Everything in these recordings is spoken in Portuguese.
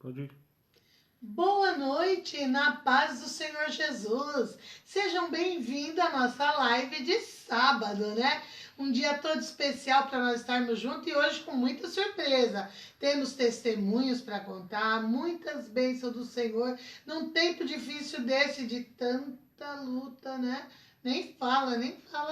Pode ir. Boa noite, na paz do Senhor Jesus. Sejam bem-vindos à nossa live de sábado, né? Um dia todo especial para nós estarmos juntos e hoje com muita surpresa. Temos testemunhos para contar, muitas bênçãos do Senhor num tempo difícil desse, de tanta luta, né? Nem fala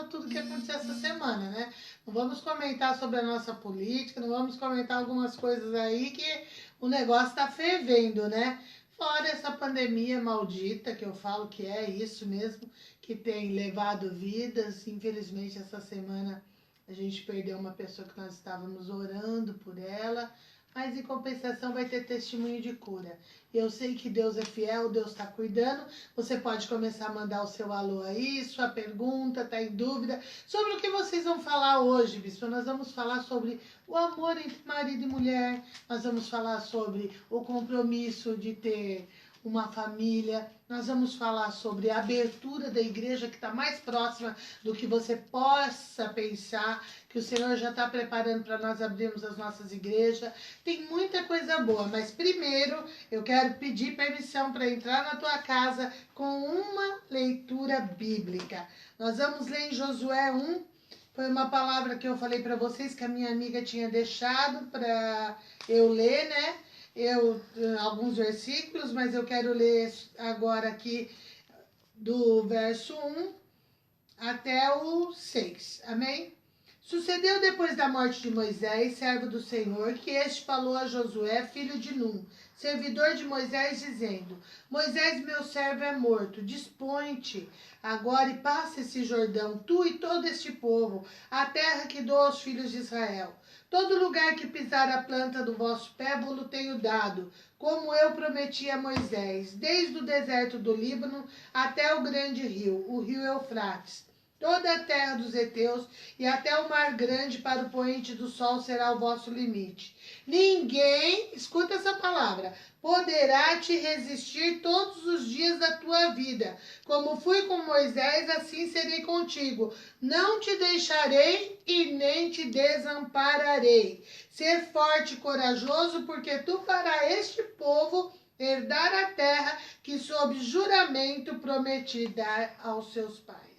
tudo que aconteceu essa semana, né? Não vamos comentar sobre a nossa política, não vamos comentar algumas coisas aí que o negócio tá fervendo, né? Fora essa pandemia maldita, que eu falo que é isso mesmo, que tem levado vidas. Infelizmente, essa semana a gente perdeu uma pessoa que nós estávamos orando por ela, mas em compensação vai ter testemunho de cura. Eu sei que Deus é fiel, Deus está cuidando. Você pode começar a mandar o seu alô aí, sua pergunta, tá em dúvida sobre o que vocês vão falar hoje, bispo. Nós vamos falar sobre o amor entre marido e mulher, nós vamos falar sobre o compromisso de ter uma família, nós vamos falar sobre a abertura da igreja que está mais próxima do que você possa pensar, que o Senhor já está preparando para nós abrirmos as nossas igrejas. Tem muita coisa boa, mas primeiro eu quero pedir permissão para entrar na tua casa com uma leitura bíblica. Nós vamos ler em Josué 1. Foi uma palavra que eu falei para vocês que a minha amiga tinha deixado para eu ler, né? Alguns versículos, mas eu quero ler agora aqui do verso 1 até o 6. Amém? Sucedeu depois da morte de Moisés, servo do Senhor, que este falou a Josué, filho de Num, servidor de Moisés, dizendo: Moisés, meu servo, é morto. Dispõe-te agora e passa esse Jordão, tu e todo este povo, a terra que dou aos filhos de Israel. Todo lugar que pisar a planta do vosso pé, vos tenho dado, como eu prometi a Moisés, desde o deserto do Líbano até o grande rio, o rio Eufrates. Toda a terra dos heteus e até o mar grande para o poente do sol será o vosso limite. Ninguém, escuta essa palavra, poderá te resistir todos os dias da tua vida. Como fui com Moisés, assim serei contigo. Não te deixarei e nem te desampararei. Ser forte e corajoso, porque tu farás este povo herdar a terra que sob juramento prometi dar aos seus pais.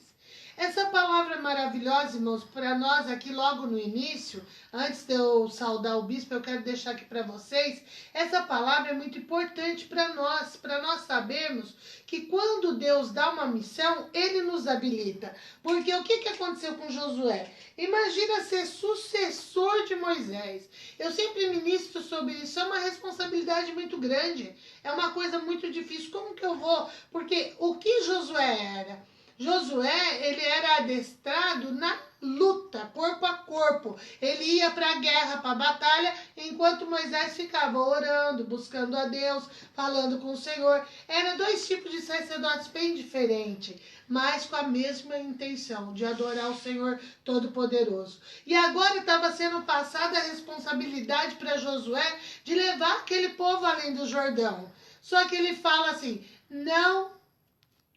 Essa palavra maravilhosa, irmãos, para nós aqui logo no início, antes de eu saudar o bispo, eu quero deixar aqui para vocês, essa palavra é muito importante para nós sabermos que quando Deus dá uma missão, Ele nos habilita. Porque o que aconteceu com Josué? Imagina ser sucessor de Moisés. Eu sempre ministro sobre isso, é uma responsabilidade muito grande, é uma coisa muito difícil. Como que eu vou? Porque o que Josué era? Josué, ele era adestrado na luta, corpo a corpo. Ele ia para a guerra, para a batalha, enquanto Moisés ficava orando, buscando a Deus, falando com o Senhor. Eram dois tipos de sacerdotes bem diferentes, mas com a mesma intenção, de adorar o Senhor Todo-Poderoso. E agora estava sendo passada a responsabilidade para Josué de levar aquele povo além do Jordão. Só que ele fala assim, não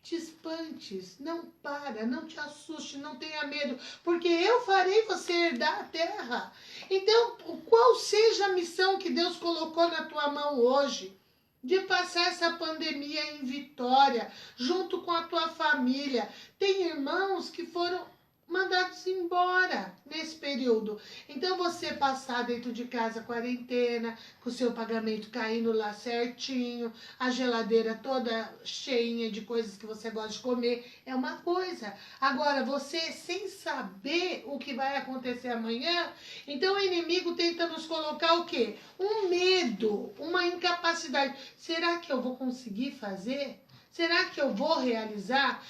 te espantes, não para, não te assuste, não tenha medo, porque eu farei você herdar a terra. Então, qual seja a missão que Deus colocou na tua mão hoje, de passar essa pandemia em vitória, junto com a tua família. Tem irmãos que foram mandados embora nesse período. Então você passar dentro de casa quarentena, com o seu pagamento caindo lá certinho, a geladeira toda cheinha de coisas que você gosta de comer, é uma coisa. Agora, você sem saber o que vai acontecer amanhã, então o inimigo tenta nos colocar o quê? Um medo, uma incapacidade. Será que eu vou conseguir fazer? Será que eu vou realizar?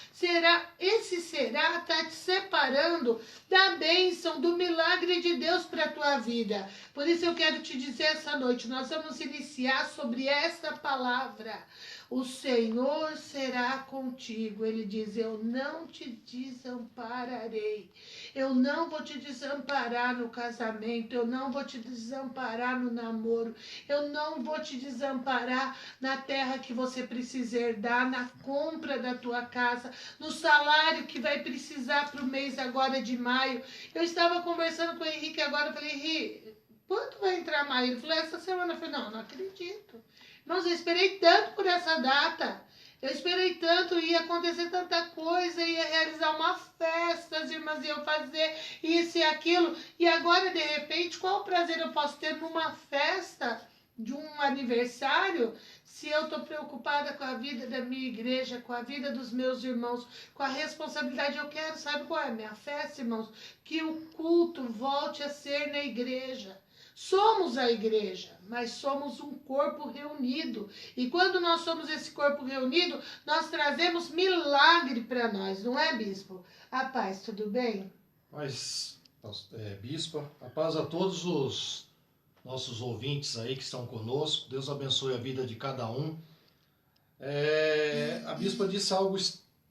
Esse será está te separando da bênção, do milagre de Deus para a tua vida. Por isso eu quero te dizer essa noite, nós vamos iniciar sobre essa palavra. O Senhor será contigo. Ele diz, eu não te desampararei. Eu não vou te desamparar no casamento. Eu não vou te desamparar no namoro. Eu não vou te desamparar na terra que você precisa herdar, na compra da tua casa, no salário que vai precisar para o mês agora de maio. Eu estava conversando com o Henrique agora, eu falei, Henrique, Quando vai entrar maio? Ele falou, essa semana. Eu falei, não acredito. Irmãos, eu esperei tanto por essa data. Eu esperei tanto, ia acontecer tanta coisa, ia realizar uma festa, as irmãs iam fazer isso e aquilo. E agora, de repente, qual prazer eu posso ter numa festa de um aniversário se eu estou preocupada com a vida da minha igreja, com a vida dos meus irmãos, com a responsabilidade? Eu quero, sabe qual é a minha festa, irmãos? Que o culto volte a ser na igreja. Somos a igreja, mas somos um corpo reunido. E quando nós somos esse corpo reunido, nós trazemos milagre para nós, não é, bispo? A paz, tudo bem? Paz, bispa, a paz a todos os nossos ouvintes aí que estão conosco. Deus abençoe a vida de cada um. A bispa disse algo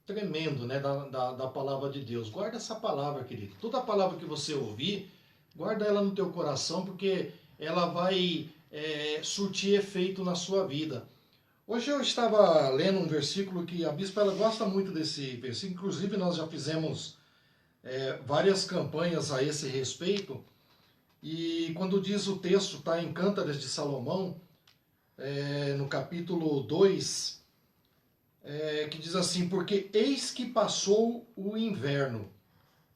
tremendo, né, da palavra de Deus. Guarda essa palavra, querido. Toda palavra que você ouvir, guarda ela no teu coração, porque ela vai surtir efeito na sua vida. Hoje eu estava lendo um versículo que a bispa ela gosta muito desse versículo. Inclusive nós já fizemos várias campanhas a esse respeito. E quando diz o texto, está em Cântares de Salomão, no capítulo 2, que diz assim: porque eis que passou o inverno,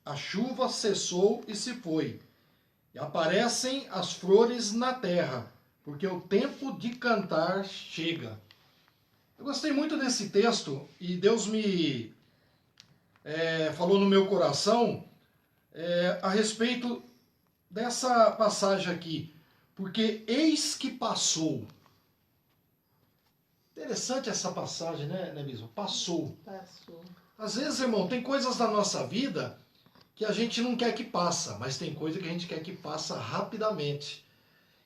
a chuva cessou e se foi, e aparecem as flores na terra, porque o tempo de cantar chega. Eu gostei muito desse texto e Deus me falou no meu coração a respeito dessa passagem aqui. Porque eis que passou. Interessante essa passagem, né, bispo? Passou. Passou. Às vezes, irmão, tem coisas da nossa vida que a gente não quer que passa, mas tem coisa que a gente quer que passa rapidamente.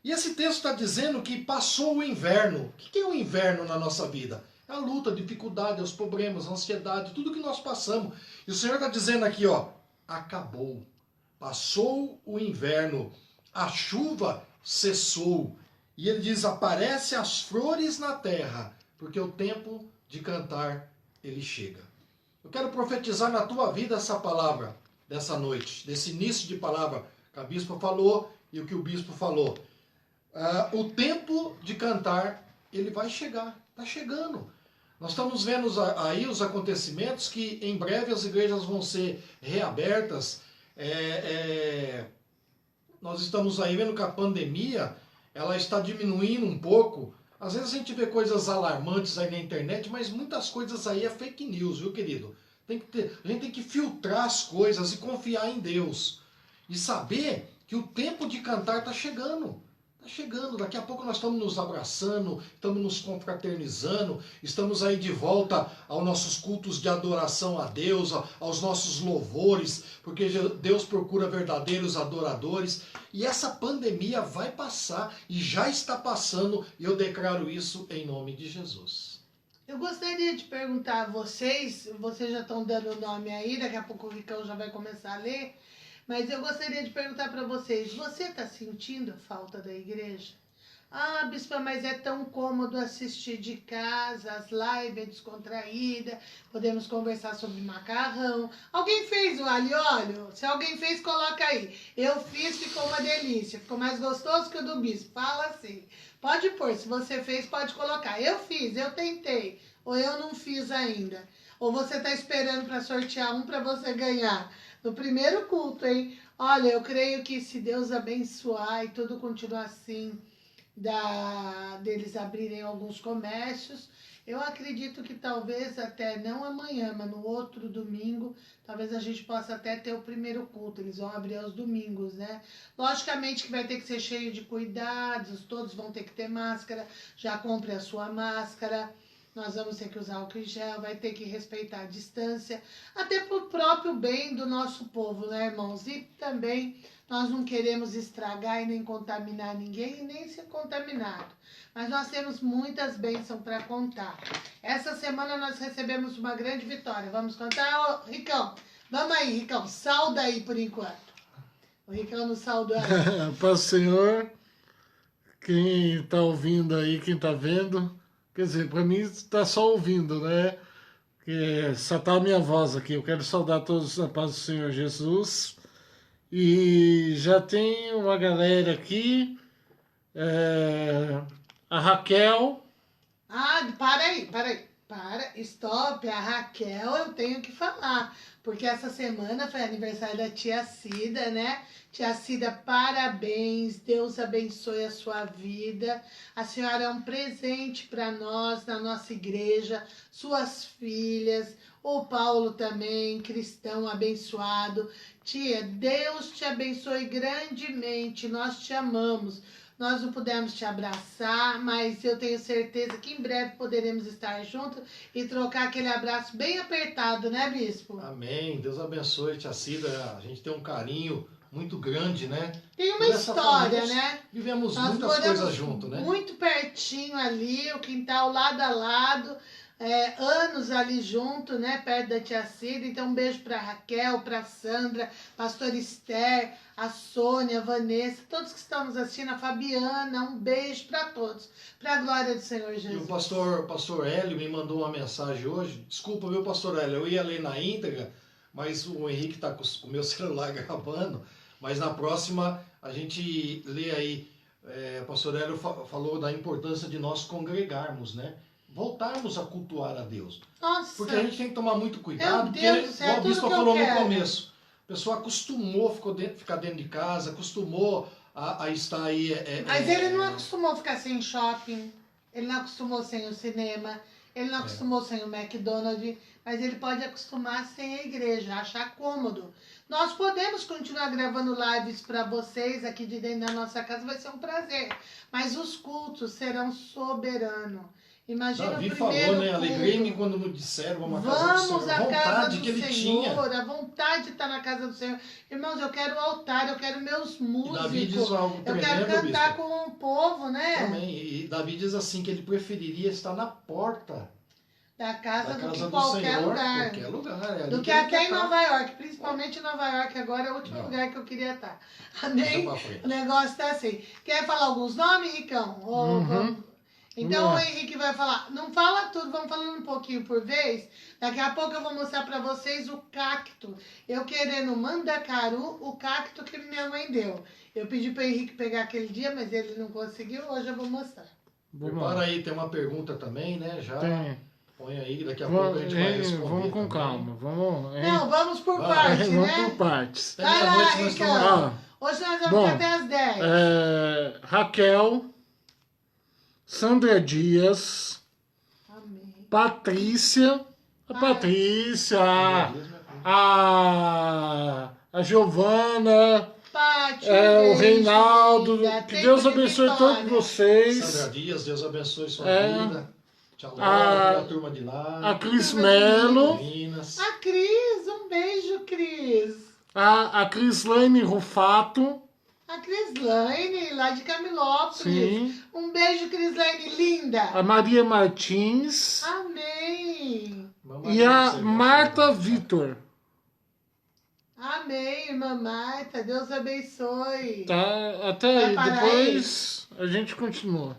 E esse texto está dizendo que passou o inverno. O que é o inverno na nossa vida? É a luta, a dificuldade, os problemas, a ansiedade, tudo que nós passamos. E o Senhor está dizendo aqui, ó, acabou. Passou o inverno, a chuva cessou. E ele diz, aparece as flores na terra, porque o tempo de cantar, ele chega. Eu quero profetizar na tua vida essa palavra dessa noite, desse início de palavra que a bispa falou e o que o bispo falou. O tempo de cantar, ele vai chegar, está chegando. Nós estamos vendo aí os acontecimentos que em breve as igrejas vão ser reabertas. Nós estamos aí vendo que a pandemia ela está diminuindo um pouco. Às vezes a gente vê coisas alarmantes aí na internet, mas muitas coisas aí é fake news, viu, querido? A gente tem que filtrar as coisas e confiar em Deus. E saber que o tempo de cantar está chegando. Está chegando, daqui a pouco nós estamos nos abraçando, estamos nos confraternizando, estamos aí de volta aos nossos cultos de adoração a Deus, aos nossos louvores, porque Deus procura verdadeiros adoradores. E essa pandemia vai passar e já está passando, e eu declaro isso em nome de Jesus. Eu gostaria de perguntar a vocês já estão dando o nome aí, daqui a pouco o Ricão já vai começar a ler, mas eu gostaria de perguntar para vocês, você está sentindo falta da igreja? Ah, bispa, mas é tão cômodo assistir de casa, as lives é descontraída, podemos conversar sobre macarrão. Alguém fez o alho e óleo? Se alguém fez, coloca aí. Eu fiz, ficou uma delícia, ficou mais gostoso que o do bispo. Fala assim. Pode pôr, se você fez, pode colocar. Eu fiz, eu tentei, ou eu não fiz ainda. Ou você está esperando para sortear um para você ganhar. No primeiro culto, hein? Olha, eu creio que se Deus abençoar e tudo continuar assim, deles abrirem alguns comércios, eu acredito que talvez até não amanhã, mas no outro domingo, talvez a gente possa até ter o primeiro culto. Eles vão abrir aos domingos, né? Logicamente que vai ter que ser cheio de cuidados, todos vão ter que ter máscara, já compre a sua máscara. Nós vamos ter que usar álcool em gel, vai ter que respeitar a distância, até pro próprio bem do nosso povo, né, irmãos? E também nós não queremos estragar e nem contaminar ninguém e nem ser contaminado. Mas nós temos muitas bênçãos para contar. Essa semana nós recebemos uma grande vitória. Vamos contar, ô, Ricão? Vamos aí, Ricão, salda aí por enquanto. O Ricão não saudou. Paz do Senhor, quem está ouvindo aí, quem está vendo, quer dizer, para mim está só ouvindo, né? Que só está a minha voz aqui. Eu quero saudar todos a paz do Senhor Jesus E já tem uma galera aqui, a Raquel. Ah, stop, a Raquel eu tenho que falar, porque essa semana foi aniversário da tia Cida, né? Tia Cida, parabéns, Deus abençoe a sua vida. A senhora é um presente para nós, na nossa igreja, suas filhas, o Paulo também, cristão abençoado. Tia, Deus te abençoe grandemente, nós te amamos. Nós não pudemos te abraçar, mas eu tenho certeza que em breve poderemos estar juntos e trocar aquele abraço bem apertado, né, Bispo? Amém. Deus abençoe, tia Cida. A gente tem um carinho muito grande, né? Tem uma Por essa história, família, né? vivemos Nós muitas moramos coisas juntos, né? muito pertinho ali, o quintal lado a lado, anos ali junto, né? Perto da tia Cida. Então, um beijo para Raquel, para Sandra, pastor Esther, a Sônia, a Vanessa, todos que estão nos assistindo, a Fabiana, um beijo para todos. Para a glória do Senhor E Jesus. o pastor Hélio me mandou uma mensagem hoje. Desculpa, viu, pastor Hélio? Eu ia ler na íntegra, mas o Henrique está com o meu celular gravando. Mas na próxima a gente lê aí. O pastor Hélio falou da importância de nós congregarmos, né? Voltarmos a cultuar a Deus. Nossa, Porque a gente tem que tomar muito cuidado, meu Deus do porque, céu, igual o tudo bispo que eu falou no quero. começo, a pessoa acostumou a ficar dentro de casa, acostumou a estar aí. Mas ele não acostumou ficar sem shopping, ele não acostumou sem o cinema, ele não acostumou sem o McDonald's, mas ele pode acostumar sem a igreja, achar cômodo. Nós podemos continuar gravando lives para vocês aqui de dentro da nossa casa, vai ser um prazer. Mas os cultos serão soberanos. Imagina Davi o primeiro falou, né? culto. Alegrei-me quando me disseram uma casa do Vamos Senhor. à A casa vontade do que ele Senhor, tinha. a vontade de estar na casa do Senhor. Irmãos, eu quero o altar, eu quero meus E Davi diz músicos, algo eu quero tremendo, cantar bispo. com o povo, né? Também. E Davi diz assim que ele preferiria estar na porta Da casa da do que casa do qualquer Senhor, lugar. qualquer lugar. É ali Do que ele até quer em estar. Nova York, principalmente em Nova York, agora é o último Não. lugar que eu queria estar. Deixa Amém? pra frente. O negócio tá assim. Quer falar alguns nomes, Ricão? Ou Uhum. vamos... Então Vamos o lá. Henrique vai falar. Não fala tudo, vamos falando um pouquinho por vez. Daqui a pouco eu vou mostrar pra vocês o cacto. Eu querendo mandacaru, o cacto que minha mãe deu. Eu pedi pro Henrique pegar aquele dia, mas ele não conseguiu. Hoje eu vou mostrar. Vamos Prepara lá. aí, tem uma pergunta também, né? Já Tem. põe aí, daqui a pouco a gente vai responder. Vamos com também. calma. Vamos, Não, vamos por Vai, parte, vamos né? por partes. Até Vai lá, meia-noite nós Ricão. estamos. Hoje nós vamos Bom, até às 10. Raquel, Sandra Dias, Amém. Patrícia, a Patrícia, a Giovana, Pati, o Reinaldo, que Deus abençoe todos Sandra vocês. Dias, Deus abençoe sua É. vida. Tchau, Laura, toda a turma de lá. A Cris Melo, Meninas. A Cris, um beijo, Cris. a Crislaine Rufato, A Crislaine, lá de Camilópolis. sim, Um beijo, Crislaine, linda. a Maria Martins Amém. Mamãe, e a você Marta gosta, né? Vitor. Amém, irmã Marta. Deus abençoe. Tá, até aí, Vai parar depois a gente continua.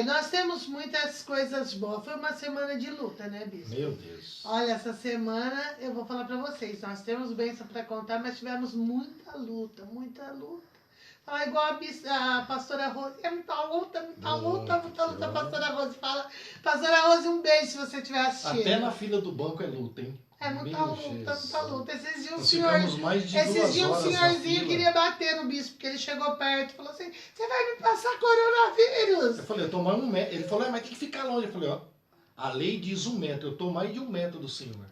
Nós temos muitas coisas boas. Foi uma semana de luta, né, Bispo? Meu Deus. Olha, essa semana eu vou falar pra vocês. Nós temos bênção pra contar, mas tivemos muita luta, muita luta. Fala igual a pastora Rose. É muita luta, muita luta, muita luta. A pastora Rose fala. Pastora Rose, um beijo se você estiver assistindo. Até na fila do banco é luta, hein? É muita Meu luta, muita Jesus. luta. Esses dias Nós ficamos mais de 2 um horas na senhorzinho fila. queria bater no bispo, porque ele chegou perto e falou assim: você vai me passar coronavírus. Eu falei, eu tô mais 1 metro. Ele falou, mas tem que ficar longe. Eu falei, ó, a lei diz 1 metro, eu tô mais de 1 metro do senhor.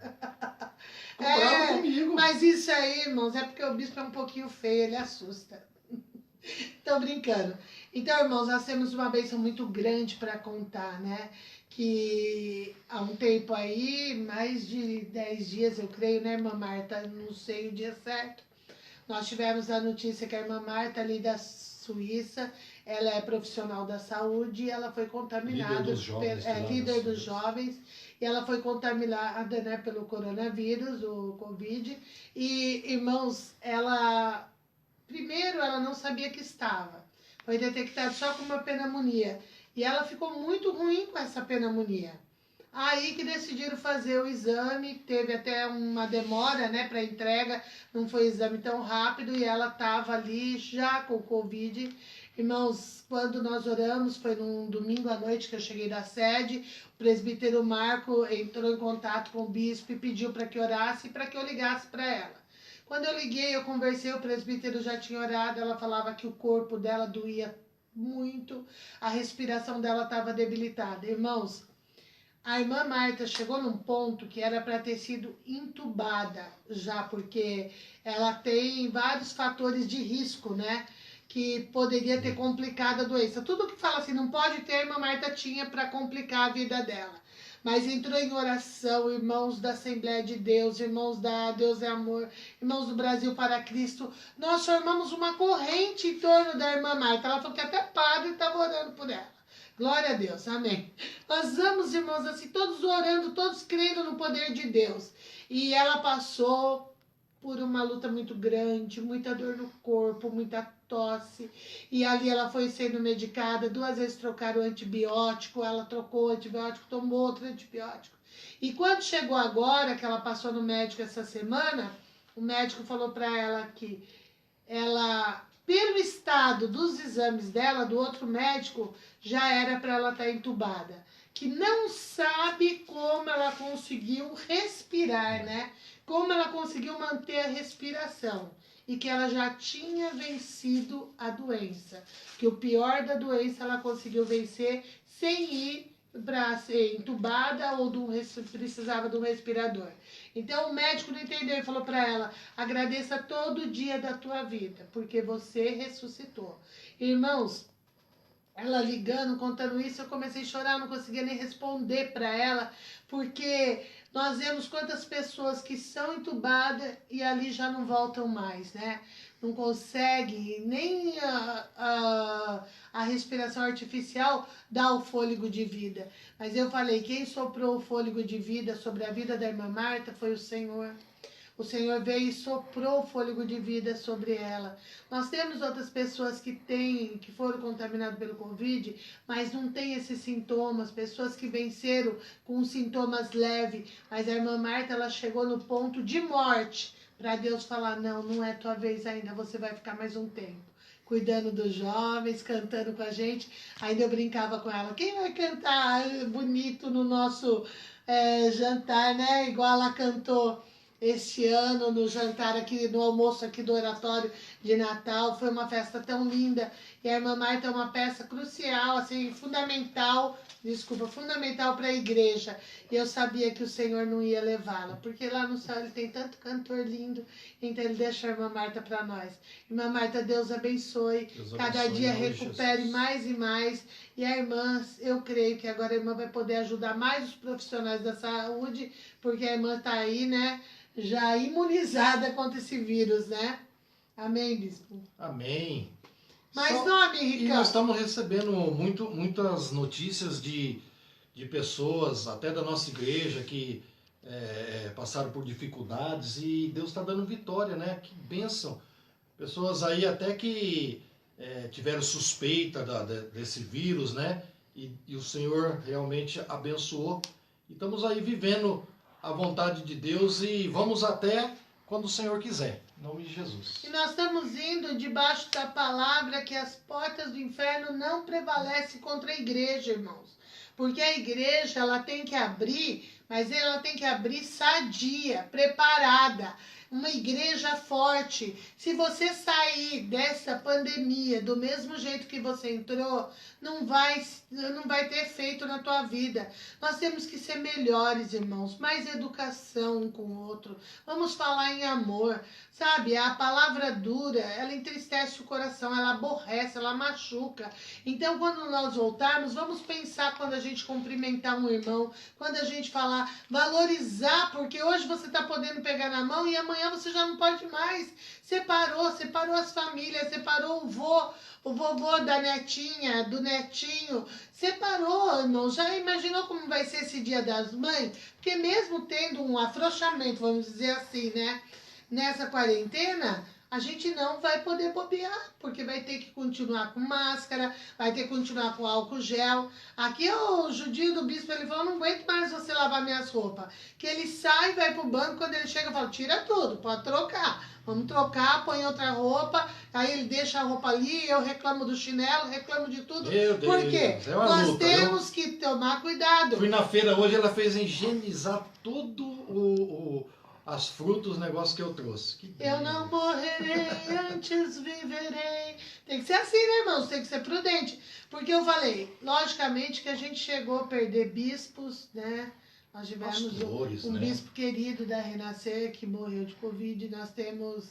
Tô bravo comigo. Mas isso aí, irmãos, é porque o bispo é um pouquinho feio, ele assusta. Tô brincando. Então, irmãos, nós temos uma bênção muito grande para contar, né? Que há um tempo aí, mais de 10 dias, eu creio, né, irmã Marta? Não sei o dia certo. Nós tivemos a notícia que a irmã Marta, ali da Suíça, ela é profissional da saúde e ela foi contaminada. Líder dos jovens. Líder dos jovens. E ela foi contaminada, né, pelo coronavírus, o Covid. E, irmãos, ela... Primeiro, ela não sabia que estava. Foi detectado só com uma pneumonia. E ela ficou muito ruim com essa pneumonia. Aí que decidiram fazer o exame, teve até uma demora, né, para entrega, não foi exame tão rápido e ela estava ali já com o Covid. Irmãos, quando nós oramos, foi num domingo à noite que eu cheguei da sede, o presbítero Marco entrou em contato com o bispo e pediu para que orasse e para que eu ligasse para ela. Quando eu liguei, eu conversei, o presbítero já tinha orado, ela falava que o corpo dela doía muito, a respiração dela estava debilitada. Irmãos, a irmã Marta chegou num ponto que era para ter sido entubada já, porque ela tem vários fatores de risco, né? Que poderia ter complicado a doença. Tudo que fala assim, não pode ter, a irmã Marta tinha para complicar a vida dela. Mas entrou em oração, irmãos da Assembleia de Deus, irmãos da Deus é Amor, irmãos do Brasil para Cristo. Nós formamos uma corrente em torno da irmã Marta. Ela falou que até padre estava orando por ela. Glória a Deus, amém. Nós vamos, irmãos, assim, todos orando, todos crendo no poder de Deus. E ela passou por uma luta muito grande, muita dor no corpo, muita tosse. E ali ela foi sendo medicada, 2 vezes trocaram o antibiótico, ela trocou o antibiótico, tomou outro antibiótico. E quando chegou agora, que ela passou no médico essa semana, o médico falou para ela que ela, pelo estado dos exames dela, do outro médico, já era para ela estar entubada. Que não sabe como ela conseguiu respirar, né? Como ela conseguiu manter a respiração. E que ela já tinha vencido a doença. Que o pior da doença ela conseguiu vencer sem ir para ser entubada ou precisava de um respirador. Então o médico não entendeu e falou para ela: agradeça todo dia da tua vida, porque você ressuscitou. Irmãos, ela ligando, contando isso, eu comecei a chorar, não conseguia nem responder para ela, porque nós vemos quantas pessoas que são entubadas e ali já não voltam mais, né? Não consegue nem a respiração artificial dar o fôlego de vida. Mas eu falei, quem soprou o fôlego de vida sobre a vida da irmã Marta foi o Senhor. O Senhor veio e soprou o fôlego de vida sobre ela. Nós temos outras pessoas que foram contaminadas pelo Covid, mas não têm esses sintomas, pessoas que venceram com sintomas leves. Mas a irmã Marta, ela chegou no ponto de morte, para Deus falar, não, não é tua vez ainda, você vai ficar mais um tempo. Cuidando dos jovens, cantando com a gente. Ainda eu brincava com ela, quem vai cantar bonito no nosso jantar, né? Igual ela cantou este ano no jantar aqui, no almoço aqui do oratório de Natal. Foi uma festa tão linda. E a irmã Marta é uma peça crucial, assim, fundamental para a igreja. E eu sabia que o Senhor não ia levá-la, porque lá no céu ele tem tanto cantor lindo, então ele deixa a irmã Marta para nós. Irmã Marta, Deus abençoe. Deus cada abençoe, dia recupere Jesus. Mais e mais. E a irmã, eu creio que agora a irmã vai poder ajudar mais os profissionais da saúde, porque a irmã está aí, né? Já imunizada contra esse vírus, né? Amém, bispo? Amém. Mais nome, Ricardo. E nós estamos recebendo muitas notícias de pessoas, até da nossa igreja, que passaram por dificuldades e Deus está dando vitória, né? Que bênção. Pessoas aí até que tiveram suspeita desse vírus, né? E o Senhor realmente abençoou. E estamos aí vivendo a vontade de Deus e vamos até quando o Senhor quiser. Em nome de Jesus. E nós estamos indo debaixo da palavra que as portas do inferno não prevalecem contra a igreja, irmãos. Porque a igreja, ela tem que abrir, mas ela tem que abrir sadia, preparada. Uma igreja forte. Se você sair dessa pandemia do mesmo jeito que você entrou, não vai ter efeito na tua vida. Nós temos que ser melhores, irmãos. Mais educação um com o outro. Vamos falar em amor. Sabe, a palavra dura, ela entristece o coração, ela aborrece, ela machuca. Então, quando nós voltarmos, vamos pensar quando a gente cumprimentar um irmão, quando a gente falar, valorizar, porque hoje você está podendo pegar na mão e amanhã você já não pode mais. Separou as famílias, separou o vovô da netinha, do netinho. Separou, irmão. Já imaginou como vai ser esse Dia das Mães? Porque mesmo tendo um afrouxamento, vamos dizer assim, né? Nessa quarentena, a gente não vai poder bobear, porque vai ter que continuar com máscara, vai ter que continuar com álcool gel. Aqui o judio do bispo, ele falou, não aguento mais você lavar minhas roupas. Que ele sai, vai pro banco, quando ele chega, fala, tira tudo, pode trocar. Vamos trocar, põe outra roupa, aí ele deixa a roupa ali, eu reclamo do chinelo, reclamo de tudo. Meu Deus, Por quê? é uma Nós luta, temos que tomar cuidado. Fui na feira hoje, ela fez higienizar tudo as frutas, os negócios que eu trouxe. Que Eu não morrerei, antes viverei. Tem que ser assim, né, irmãos? Tem que ser prudente. Porque eu falei, logicamente que a gente chegou a perder bispos, né? Nós tivemos Pastores, um né? bispo querido da Renascer que morreu de Covid. Nós temos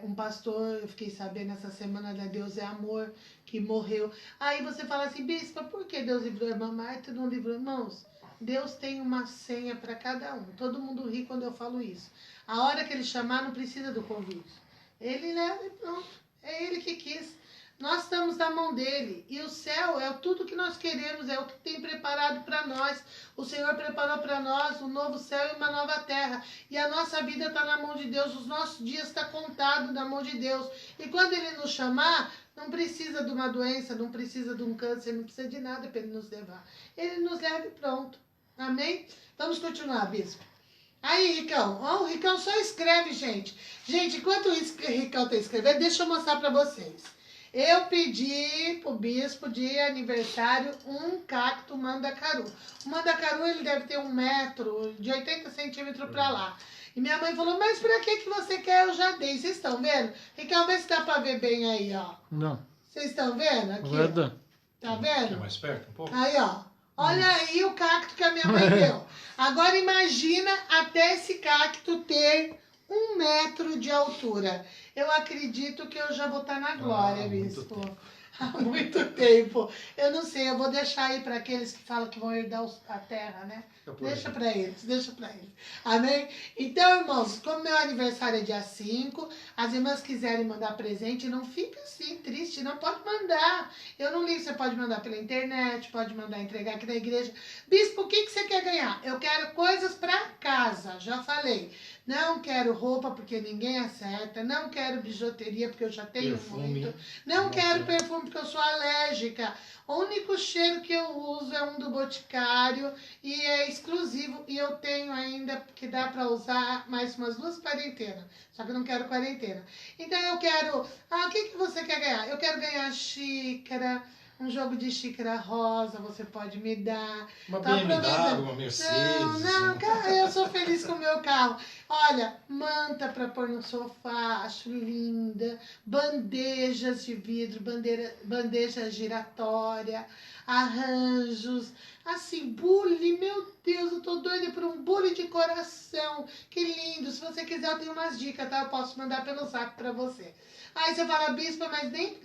um pastor, eu fiquei sabendo essa semana, da Deus é Amor, que morreu. Aí você fala assim, bispa, por que Deus livrou a irmã Marta e não livrou irmãos? Deus tem uma senha para cada um. Todo mundo ri quando eu falo isso. A hora que ele chamar, não precisa do convite. Ele leva e pronto. É ele que quis. Nós estamos na mão dele. E o céu é tudo que nós queremos, é o que tem preparado para nós. O Senhor preparou para nós um novo céu e uma nova terra. E a nossa vida está na mão de Deus. Os nossos dias estão contados na mão de Deus. E quando ele nos chamar, não precisa de uma doença, não precisa de um câncer, não precisa de nada para ele nos levar. Ele nos leva e pronto. Amém? Vamos continuar, bispo. Aí, Ricão. Ó, o Ricão só escreve, gente. Gente, enquanto o Ricão está escrevendo, deixa eu mostrar para vocês. Eu pedi pro bispo de aniversário um cacto mandacaru. O mandacaru, ele deve ter 1 metro, de 80 centímetros para lá. E minha mãe falou, mas pra que você quer? Eu já dei. Vocês estão vendo? Ricão, vê se dá para ver bem aí, ó. Não. Vocês estão vendo aqui? Verdade. Tá Quer vendo? mais perto um pouco? Aí, ó. Olha aí o cacto que a minha mãe deu. Agora imagina até esse cacto ter 1 metro de altura. Eu acredito que eu já vou estar na glória, muito bispo. tempo. Há muito tempo. Eu não sei, eu vou deixar aí para aqueles que falam que vão herdar a terra, né? Fica por Deixa aí. para eles, deixa para eles. Amém? Então, irmãos, como meu aniversário é dia 5, as irmãs quiserem mandar presente, não fica assim, triste, não pode mandar. Eu não ligo, você pode mandar pela internet, pode mandar entregar aqui na igreja. Bispo, o que você quer ganhar? Eu quero coisas para casa, já falei. Não quero roupa porque ninguém acerta, não quero bijuteria porque eu já tenho Perfume. muito. Não quero perfume porque eu sou alérgica. O único cheiro que eu uso é um do Boticário e é exclusivo. E eu tenho ainda, que dá para usar mais umas 2 quarentenas. Só que eu não quero quarentena. Então eu quero... Ah, o que você quer ganhar? Eu quero ganhar xícara, um jogo de xícara rosa, você pode me dar. Uma Tá BMW, aproveitando. uma Mercedes. Não, cara, eu sou feliz com o meu carro. Olha, manta para pôr no sofá, acho linda. Bandejas de vidro, bandeja giratória, arranjos. Assim, bule, meu Deus, eu tô doida por um bule de coração. Que lindo. Se você quiser, eu tenho umas dicas, tá? Eu posso mandar pelo zap para você. Aí você fala, bispa, mas nem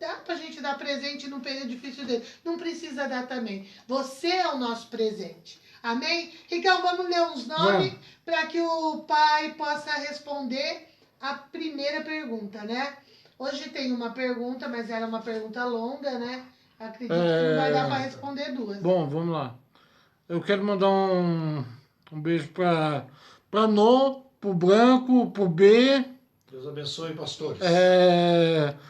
dá pra gente dar presente num período difícil dele. Não precisa dar também. Você é o nosso presente. Amém? Então vamos ler uns nomes para que o pai possa responder a primeira pergunta, né? Hoje tem uma pergunta, mas ela é uma pergunta longa, né? Acredito que não vai dar para responder 2. Bom, vamos lá. Eu quero mandar um beijo para No, pro Branco, pro B. Deus abençoe, pastores.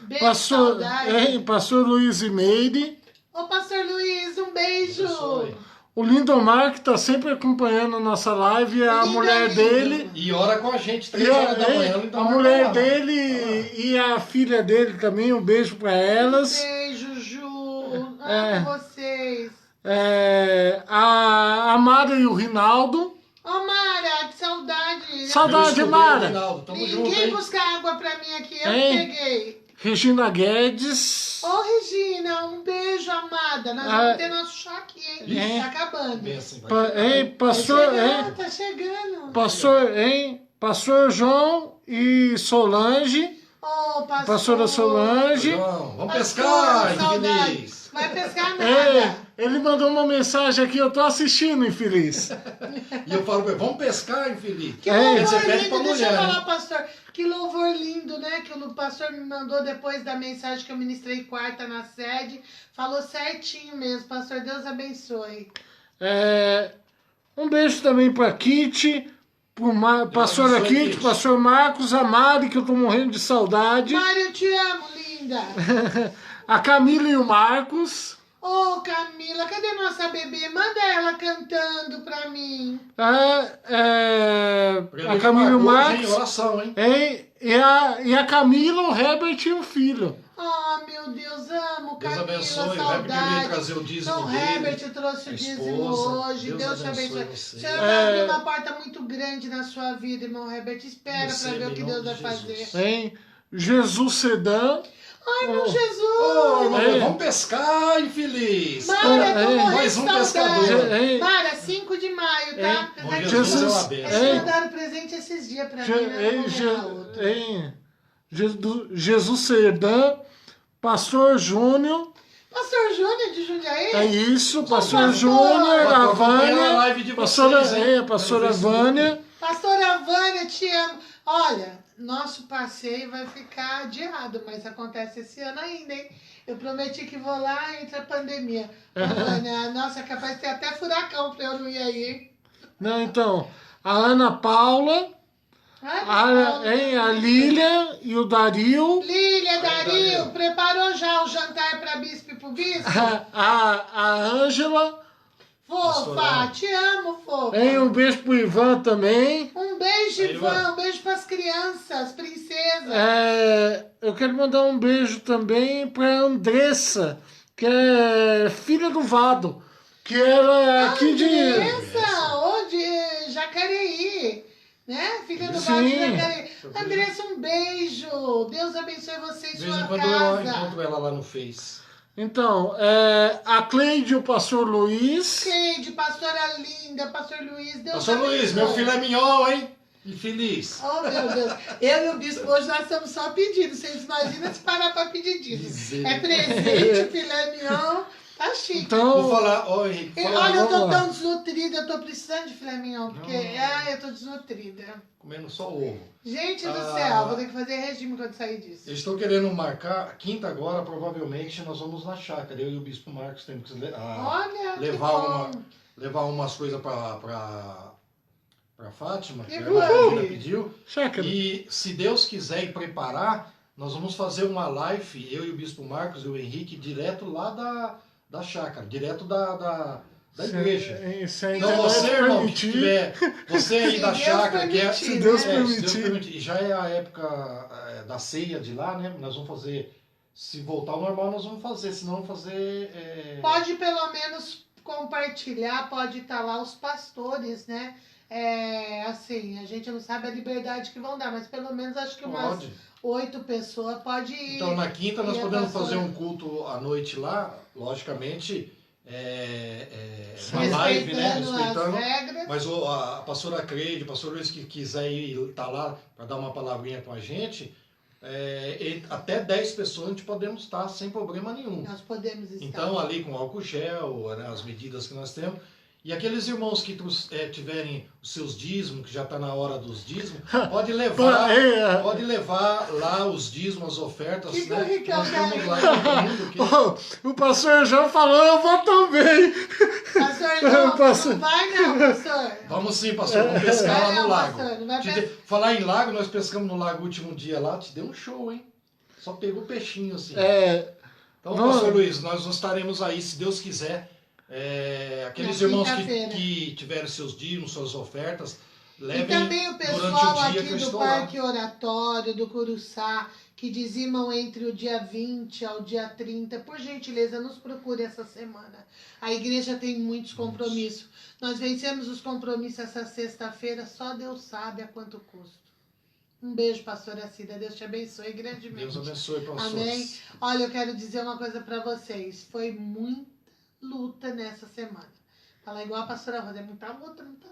Beijo, saudade. Pastor Luiz e Meire. Ô, pastor Luiz, um beijo. Abençoe. O Lindomar, que está sempre acompanhando a nossa live, a Lindo, mulher lindo. dele. E ora com a gente, E 3 horas da manhã. a mulher dele e a filha dele também, um beijo para elas. Beijo, Ju. Amo vocês. A Mara e o Rinaldo. Ô, Mara, que saudade. Saudade, Mara. Tamo junto, Ninguém hein? buscar água pra mim aqui, eu Hein? peguei. Regina Guedes. Ô, Regina, um beijo, amada. Nós vamos ter nosso chá aqui, hein? É. Tá acabando. Benção, vai Pa- chegar. hein, pastor, Tá chegando. Pastor João e Solange. Ô, pastor. Pastora Solange. João, vamos Pastor, pescar, saudade. infeliz. Vai pescar nada. Ele mandou uma mensagem aqui, eu tô assistindo, infeliz. E eu falo pra ele, vamos pescar, infeliz. Que É. louvor Você pede lindo, pra deixa mulher, eu falar, né? pastor. Que louvor lindo, né? Que o pastor me mandou depois da mensagem que eu ministrei quarta na sede. Falou certinho mesmo, pastor. Deus abençoe. Um beijo também para Kitty, pastor abençoe, aqui, Kit. pastor Marcos, a Mari, que eu tô morrendo de saudade. Mário, eu te amo, linda. A Camila e o Marcos. Ô, Camila, cadê nossa bebê? Manda ela cantando pra mim. A Camila e o Marcos, Marcos. hein? Oração, hein? Hein? E a Camila, o Herbert e o filho. Ah, meu Deus, amo, Deus Camila, abençoe. O Herbert veio saudade. trazer o dízimo Então, dele. Herbert trouxe a o dízimo esposa. hoje. Deus te abençoe. você. O Senhor vai abrir uma porta muito grande na sua vida, irmão Herbert. Espera Receba pra ver o em que nome Deus de vai Jesus. fazer. Hein? Jesus Sedã. Ai, meu Ô, Jesus! irmão, Ei. vamos pescar, infeliz. Mara, eu tô Ei. morrendo Mais de um saudade. pescador. Ei. Mara, 5 de maio, tá? Bom, Apesar que Jesus é uma Jesus, benção. eles ei. mandaram presente esses dias pra mim, né? Eu vou mandar outro. Jesus Sedã. Pastor Júnior. Pastor Júnior de Jundiaí? É isso, pastor pastor. Júnior, Eu tô a acompanhando a Vânia. live de Pastora, vocês, hein? a pastora No Facebook. Vânia. Pastora Vânia, te amo. Olha, nosso passeio vai ficar adiado, mas acontece esse ano ainda, hein? Eu prometi que vou lá entre a pandemia. Ô, Vânia, nossa, é capaz de ter até furacão pra eu não ir aí, hein? Não, então, a Ana Paula, a Lília e o Dario, Lília, Dario, Dario. preparou já o jantar pra bispo e pro bispo? a Ângela, Fofa, Pastora. te amo, fofa. um beijo pro Ivan também. Um beijo, Aí, Ivan, Ivan. um beijo pras crianças, princesa. Eu quero mandar um beijo também pra Andressa, que é filha do Vado, que ela é aqui de... Andressa, ou de Jacareí, né? Filha do Sim. Vale de Jacareí. Andressa, um beijo. Deus abençoe você e De vez em sua quando eu casa. encontro ela lá no Face. Então, a Cleide e o pastor Luiz. Cleide, pastora linda, pastor Luiz, Deus Pastor abençoe. Luiz, meu filho é mignon, hein? Infeliz. Oh, meu Deus. Eu e o bispo hoje nós estamos só pedindo. Vocês imaginam se parar pra pedir disso. É presente, filé mignon. Tá chique. Então, Vou falar, ó, Henrique, falar, Olha, eu tô vamos lá. tão desnutrida, eu tô precisando de filé mignon, porque eu tô desnutrida. comendo só ovo. Gente do Ah. céu, vou ter que fazer regime quando sair disso. Eu estou querendo marcar, quinta agora, provavelmente nós vamos na chácara. Eu e o Bispo Marcos temos que Olha, levar que bom. uma- levar umas coisas pra Fátima, Que que a bom. Marina pediu. chácara. E se Deus quiser e preparar, nós vamos fazer uma live, eu e o Bispo Marcos e o Henrique, direto lá da chácara, direto da igreja. Se a Então internet você, irmão, que permitir, tiver, você aí Se da Deus chácara, que é, permitir, se Deus né? permitir. já é a época da ceia de lá, né? Nós vamos fazer, se voltar ao normal, nós vamos fazer, senão vamos fazer... Pode pelo menos compartilhar, pode estar lá os pastores, né? Assim, a gente não sabe a liberdade que vão dar, mas pelo menos acho que umas Pode. 8 pessoas pode ir. Então, na quinta, nós E a podemos pastora? fazer um culto à noite lá, logicamente, uma live, né? Respeitando as Respeitando. regras. Mas a pastora Creide, o pastor Luiz que quiser ir tá lá para dar uma palavrinha com a gente, até 10 pessoas a gente podemos estar sem problema nenhum. Nós podemos estar. Então, ali com álcool gel, né, as medidas que nós temos. E aqueles irmãos que tiverem os seus dízimos, que já está na hora dos dízimos, pode levar lá os dízimos, as ofertas, Que né? que eu Nós temos quero? lá todo mundo que... O pastor já falou, eu vou também. Pastor, não, Pastor. não vai não, pastor. Vamos sim, pastor, vamos pescar lá Vai no não, lago. pastor, não vai Falar em lago, nós pescamos no lago o último dia lá, te deu um show, hein? Só pegou peixinho assim. Então, Vamos. pastor Luiz, nós estaremos aí, se Deus quiser. Aqueles Na irmãos quinta-feira. que tiverem seus dízimos, suas ofertas, E levem também o durante pessoal o dia que aqui eu do estou Parque lá. Oratório, do Curuçá, que dizimam entre o dia 20 ao dia 30, por gentileza, nos procure essa semana. A igreja tem muitos compromissos. Nós vencemos os compromissos essa sexta-feira, só Deus sabe a quanto custo. Um beijo, pastora Cida. Deus te abençoe grandemente. Deus abençoe, pastores. Amém. Olha, eu quero dizer uma coisa para vocês. Foi muita luta nessa semana. Falar igual a pastora Rosa, é muita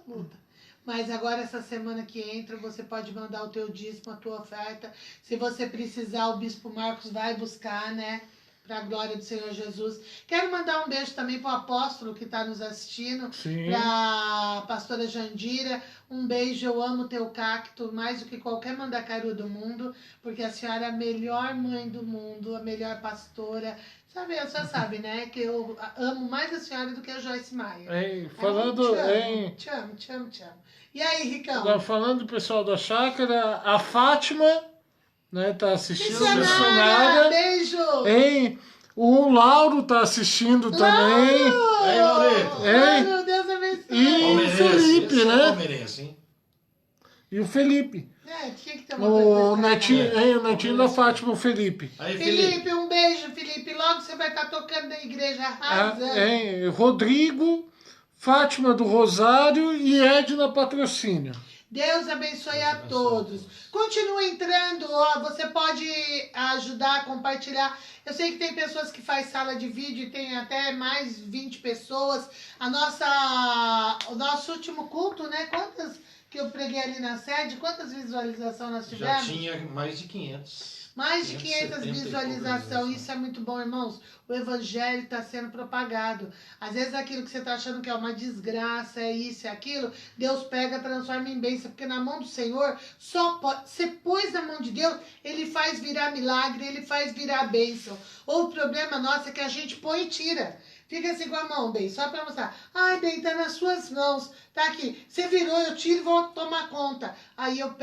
luta. Mas agora, essa semana que entra, você pode mandar o teu dízimo, a tua oferta. Se você precisar, o Bispo Marcos vai buscar, né? para a glória do Senhor Jesus. Quero mandar um beijo também para o apóstolo que está nos assistindo, para a pastora Jandira. Um beijo, eu amo teu cacto mais do que qualquer mandacaru do mundo, porque a senhora é a melhor mãe do mundo, a melhor pastora. Sabe, a senhora sabe, né, que eu amo mais a senhora do que a Joyce Maia. Falando te amo, te amo, te amo. E aí, Ricão? Agora, falando do pessoal da chácara, a Fátima, né, tá assistindo. Missionária, beijo! Hein? O Lauro tá assistindo também. Ei, Laureto. Meu Deus abençoe. E o Felipe, esse né? É palmeirense, hein? E o Felipe. Tinha que ter uma coisa O dessa, netinho, né? o netinho da Fátima, o Felipe. Aí, Felipe, um beijo, Felipe. Logo você vai estar tocando na igreja, arrasando. Rodrigo, Fátima do Rosário e Edna Patrocínio. Deus abençoe a todos. Continue entrando, ó, você pode ajudar a compartilhar. Eu sei que tem pessoas que faz sala de vídeo e tem até mais 20 pessoas. O nosso último culto, né? Quantas que eu preguei ali na sede? Quantas visualizações nós tivemos? Já tinha mais de 500. Mais de 500 570 visualizações, isso é muito bom, irmãos. O evangelho está sendo propagado. Às vezes aquilo que você está achando que é uma desgraça, é isso, é aquilo, Deus pega, transforma em bênção, porque na mão do Senhor, você pôs na mão de Deus, Ele faz virar milagre, Ele faz virar bênção. Ou o problema nosso é que a gente põe e tira. Fica assim com a mão, bem, só para mostrar. Ai, bem, tá nas suas mãos, tá aqui. Você virou, eu tiro e vou tomar conta. Aí eu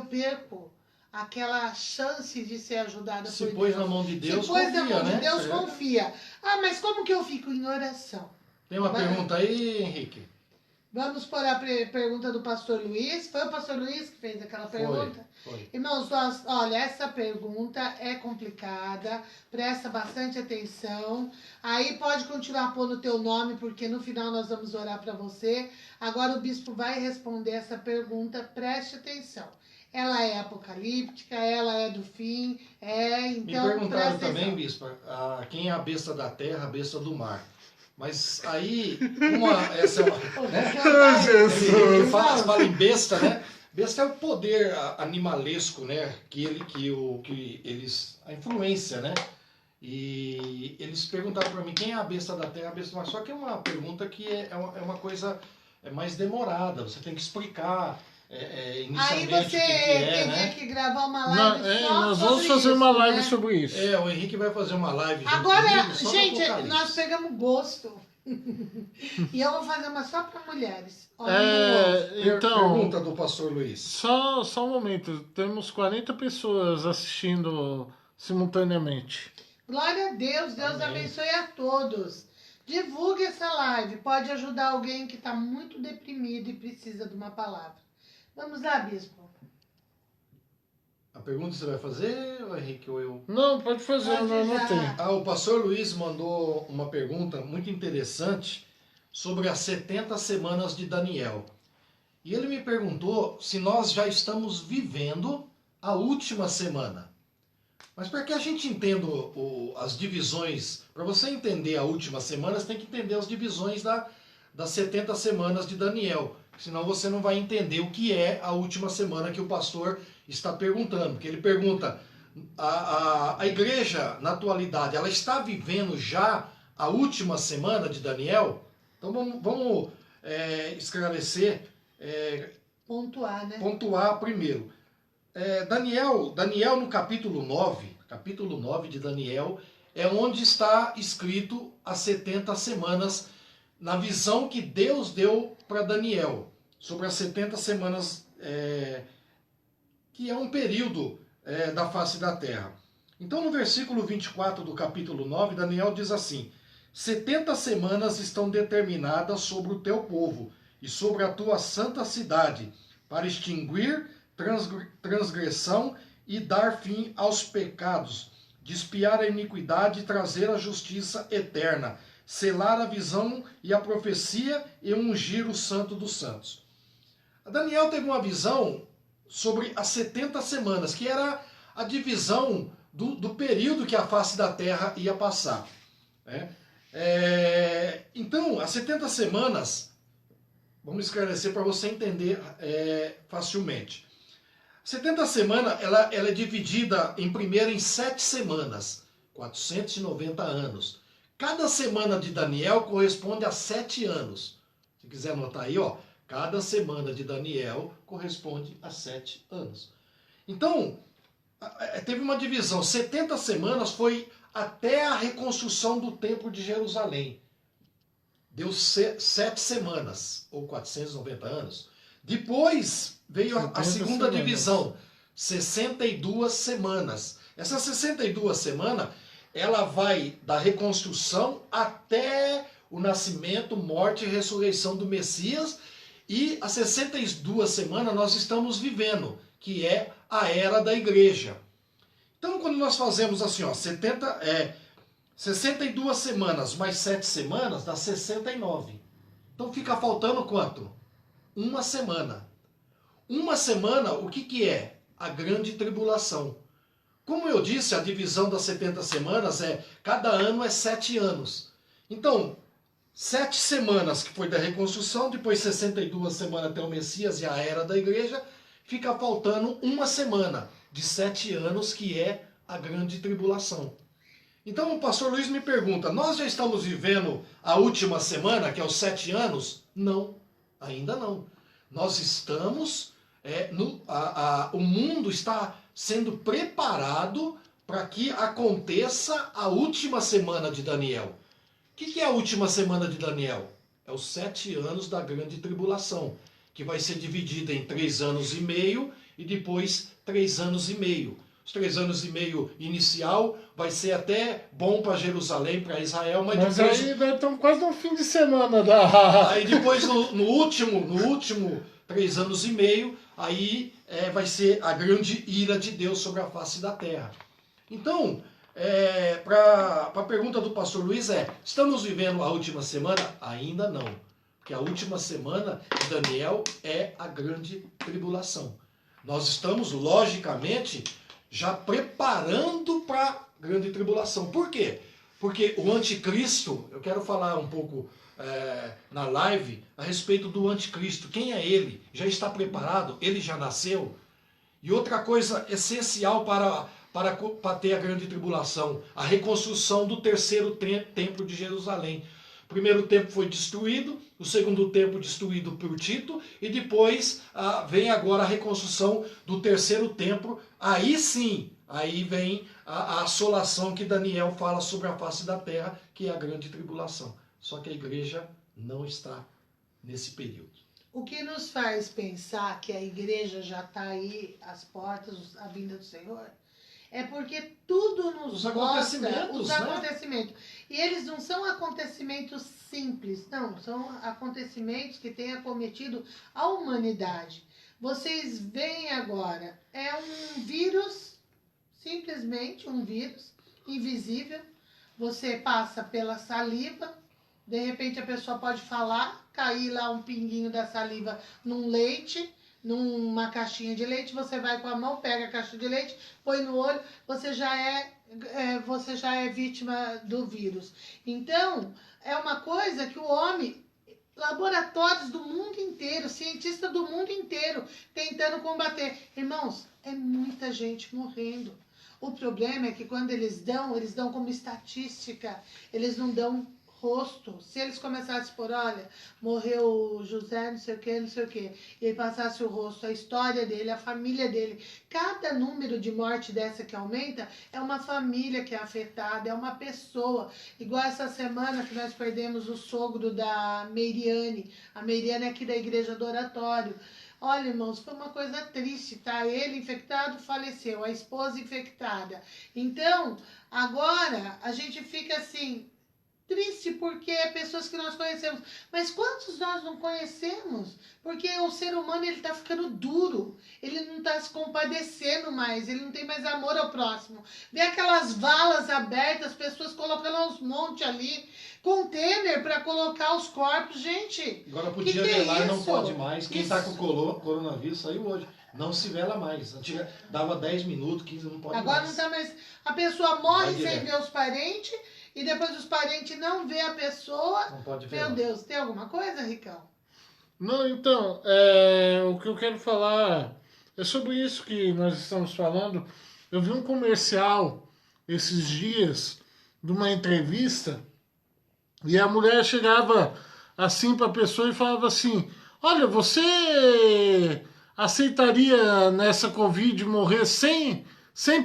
perco aquela chance de ser ajudada por Deus. Se pôs na mão de Deus, se pôs confia, na mão né? de Deus, confia. Ah, mas como que eu fico em oração? Tem uma pergunta aí, Henrique? Vamos por a pergunta do pastor Luiz. Foi o pastor Luiz que fez aquela pergunta? Foi. Irmãos, olha, essa pergunta é complicada. Presta bastante atenção. Aí pode continuar pondo o teu nome, porque no final nós vamos orar para você. Agora o bispo vai responder essa pergunta. Preste atenção. Ela é apocalíptica, ela é do fim, então... Me perguntaram também, bispo, quem é a besta da terra, a besta do mar. Mas aí, essa é uma... Né? Ele fala em besta, né? Besta é o poder animalesco, né? A influência, né? E eles perguntaram para mim quem é a besta da terra, a besta do mar. Só que é uma pergunta que é uma coisa mais demorada, você tem que explicar... Aí você teria que gravar uma live nós vamos fazer uma live sobre isso. O Henrique vai fazer uma live. Agora, gente, nós pegamos gosto. E eu vou fazer uma só para mulheres. Então, pergunta do pastor Luiz. Só um momento. Temos 40 pessoas assistindo simultaneamente. Glória a Deus. Deus abençoe a todos. Divulgue essa live. Pode ajudar alguém que está muito deprimido e precisa de uma palavra. Vamos lá, bispo. A pergunta você vai fazer, Henrique, ou eu? Não, pode fazer, eu não anotei. O pastor Luiz mandou uma pergunta muito interessante sobre as 70 semanas de Daniel. E ele me perguntou se nós já estamos vivendo a última semana. Mas para que a gente entenda as divisões, para você entender a última semana, você tem que entender as divisões das 70 semanas de Daniel. Senão você não vai entender o que é a última semana que o pastor está perguntando. Porque ele pergunta, a igreja na atualidade, ela está vivendo já a última semana de Daniel? Então vamos esclarecer. Pontuar, né? Pontuar primeiro. Daniel no capítulo 9 de Daniel, é onde está escrito as 70 semanas, na visão que Deus deu para Daniel, sobre as 70 semanas, que é um período da face da terra. Então, no versículo 24 do capítulo 9, Daniel diz assim: 70 semanas estão determinadas sobre o teu povo e sobre a tua santa cidade, para extinguir transgressão e dar fim aos pecados, despiar a iniquidade e trazer a justiça eterna, selar a visão e a profecia e ungir o santo dos santos. Daniel teve uma visão sobre as 70 semanas, que era a divisão do período que a face da terra ia passar. Né? Então, as 70 semanas, vamos esclarecer para você entender facilmente. 70 semanas, ela é dividida em 7 semanas. 490 anos. Cada semana de Daniel corresponde a 7 anos. Se quiser anotar aí, ó, cada semana de Daniel corresponde a 7 anos. Então, teve uma divisão. 70 semanas foi até a reconstrução do Templo de Jerusalém. Deu 7 semanas, ou 490 anos. Depois veio a segunda divisão, 62 semanas. Essas 62 semanas, ela vai da reconstrução até o nascimento, morte e ressurreição do Messias. E as 62 semanas nós estamos vivendo, que é a era da igreja. Então, quando nós fazemos assim, ó, 62 semanas mais 7 semanas dá 69. Então fica faltando quanto? Uma semana. Uma semana, o que é? A grande tribulação. Como eu disse, a divisão das 70 semanas cada ano é 7 anos. Então, 7 semanas que foi da reconstrução, depois 62 semanas até o Messias e a era da igreja, fica faltando uma semana de 7 anos, que é a grande tribulação. Então o pastor Luiz me pergunta, nós já estamos vivendo a última semana, que é os 7 anos? Não, ainda não. Nós estamos, o mundo está sendo preparado para que aconteça a última semana de Daniel. O que é a última semana de Daniel? É os 7 anos da grande tribulação, que vai ser dividida em 3 anos e meio e depois 3 anos e meio. Os 3 anos e meio inicial vai ser até bom para Jerusalém, para Israel, mas depois... aí estão quase no fim de semana da... Aí depois, no último 3 anos e meio, aí vai ser a grande ira de Deus sobre a face da terra. Então, para a pergunta do pastor Luiz estamos vivendo a última semana? Ainda não. Porque a última semana de Daniel é a grande tribulação. Nós estamos, logicamente, já preparando para a grande tribulação. Por quê? Porque o anticristo, eu quero falar um pouco na live a respeito do anticristo. Quem é ele? Já está preparado? Ele já nasceu? E outra coisa essencial para ter a grande tribulação, a reconstrução do terceiro templo de Jerusalém. O primeiro templo foi destruído, o segundo templo destruído por Tito, e depois vem agora a reconstrução do terceiro templo. Aí sim, aí vem a assolação que Daniel fala sobre a face da terra, que é a grande tribulação. Só que a igreja não está nesse período. O que nos faz pensar que a igreja já está aí, às portas, a vinda do Senhor, é porque tudo nos mostra os acontecimentos. E eles não são acontecimentos simples, não. São acontecimentos que têm acometido a humanidade. Vocês veem agora, é um vírus, simplesmente um vírus invisível. Você passa pela saliva, de repente a pessoa pode falar, cair lá um pinguinho da saliva num leite, numa caixinha de leite, você vai com a mão, pega a caixa de leite, põe no olho, você já é vítima do vírus. Então, é uma coisa que o homem, laboratórios do mundo inteiro, cientistas do mundo inteiro, tentando combater. Irmãos, é muita gente morrendo. O problema é que quando eles dão como estatística, eles não dão rosto. Se eles começassem por, olha, morreu José, não sei o que, e aí passasse o rosto, a história dele, a família dele, cada número de morte dessa que aumenta, é uma família que é afetada, é uma pessoa. Igual essa semana que nós perdemos o sogro da Meiriane, a Meiriane é aqui da Igreja do Oratório. Olha, irmãos, foi uma coisa triste, tá? Ele infectado faleceu, a esposa infectada. Então, agora a gente fica assim, triste porque é pessoas que nós conhecemos. Mas quantos nós não conhecemos? Porque o ser humano, ele tá ficando duro. Ele não tá se compadecendo mais. Ele não tem mais amor ao próximo. Vê aquelas valas abertas, pessoas colocando aos montes ali. Container para colocar os corpos. Gente, agora podia velar, não pode mais. Quem está com coronavírus saiu hoje. Não se vela mais. Antiga, dava 10 minutos, 15, não pode agora mais. Agora não tá mais. A pessoa morre sem ver os parentes. E depois os parentes não vê a pessoa. Não pode ver. Meu Deus, tem alguma coisa, Ricão? Não, então, o que eu quero falar é sobre isso que nós estamos falando. Eu vi um comercial esses dias de uma entrevista e a mulher chegava assim para a pessoa e falava assim: olha, você aceitaria nessa Covid morrer 100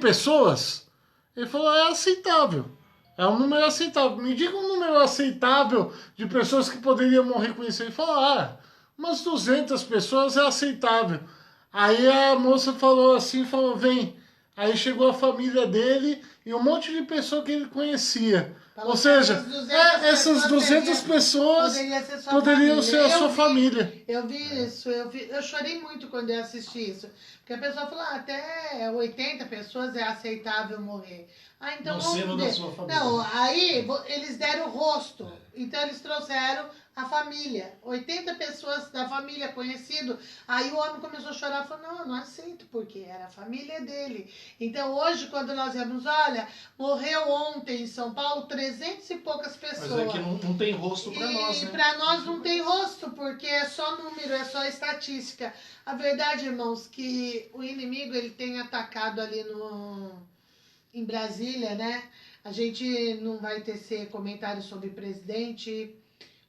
pessoas? Ele falou: é aceitável. É um número aceitável. Me diga um número aceitável de pessoas que poderiam morrer com isso. Ele falou: umas 200 pessoas é aceitável. Aí a moça falou assim, falou: vem. Aí chegou a família dele e um monte de pessoa que ele conhecia. Falou Ou que seja, essas 200 pessoas poderiam ser a sua família. Eu vi isso, eu chorei muito quando eu assisti isso. Porque a pessoa falou: até 80 pessoas é aceitável morrer. Então No vamos seno da ver. sua família. Não, aí eles deram o rosto. Então eles trouxeram a família. 80 pessoas da família, conhecido. Aí o homem começou a chorar e falou: não, eu não aceito, porque era a família dele. Então hoje, quando nós vemos, olha, morreu ontem em São Paulo 300 e poucas pessoas. Mas é que não tem rosto para nós, E né? para nós não tem rosto, porque é só número, é só estatística. A verdade, irmãos, que o inimigo ele tem atacado ali em Brasília, né? A gente não vai tecer comentários sobre presidente.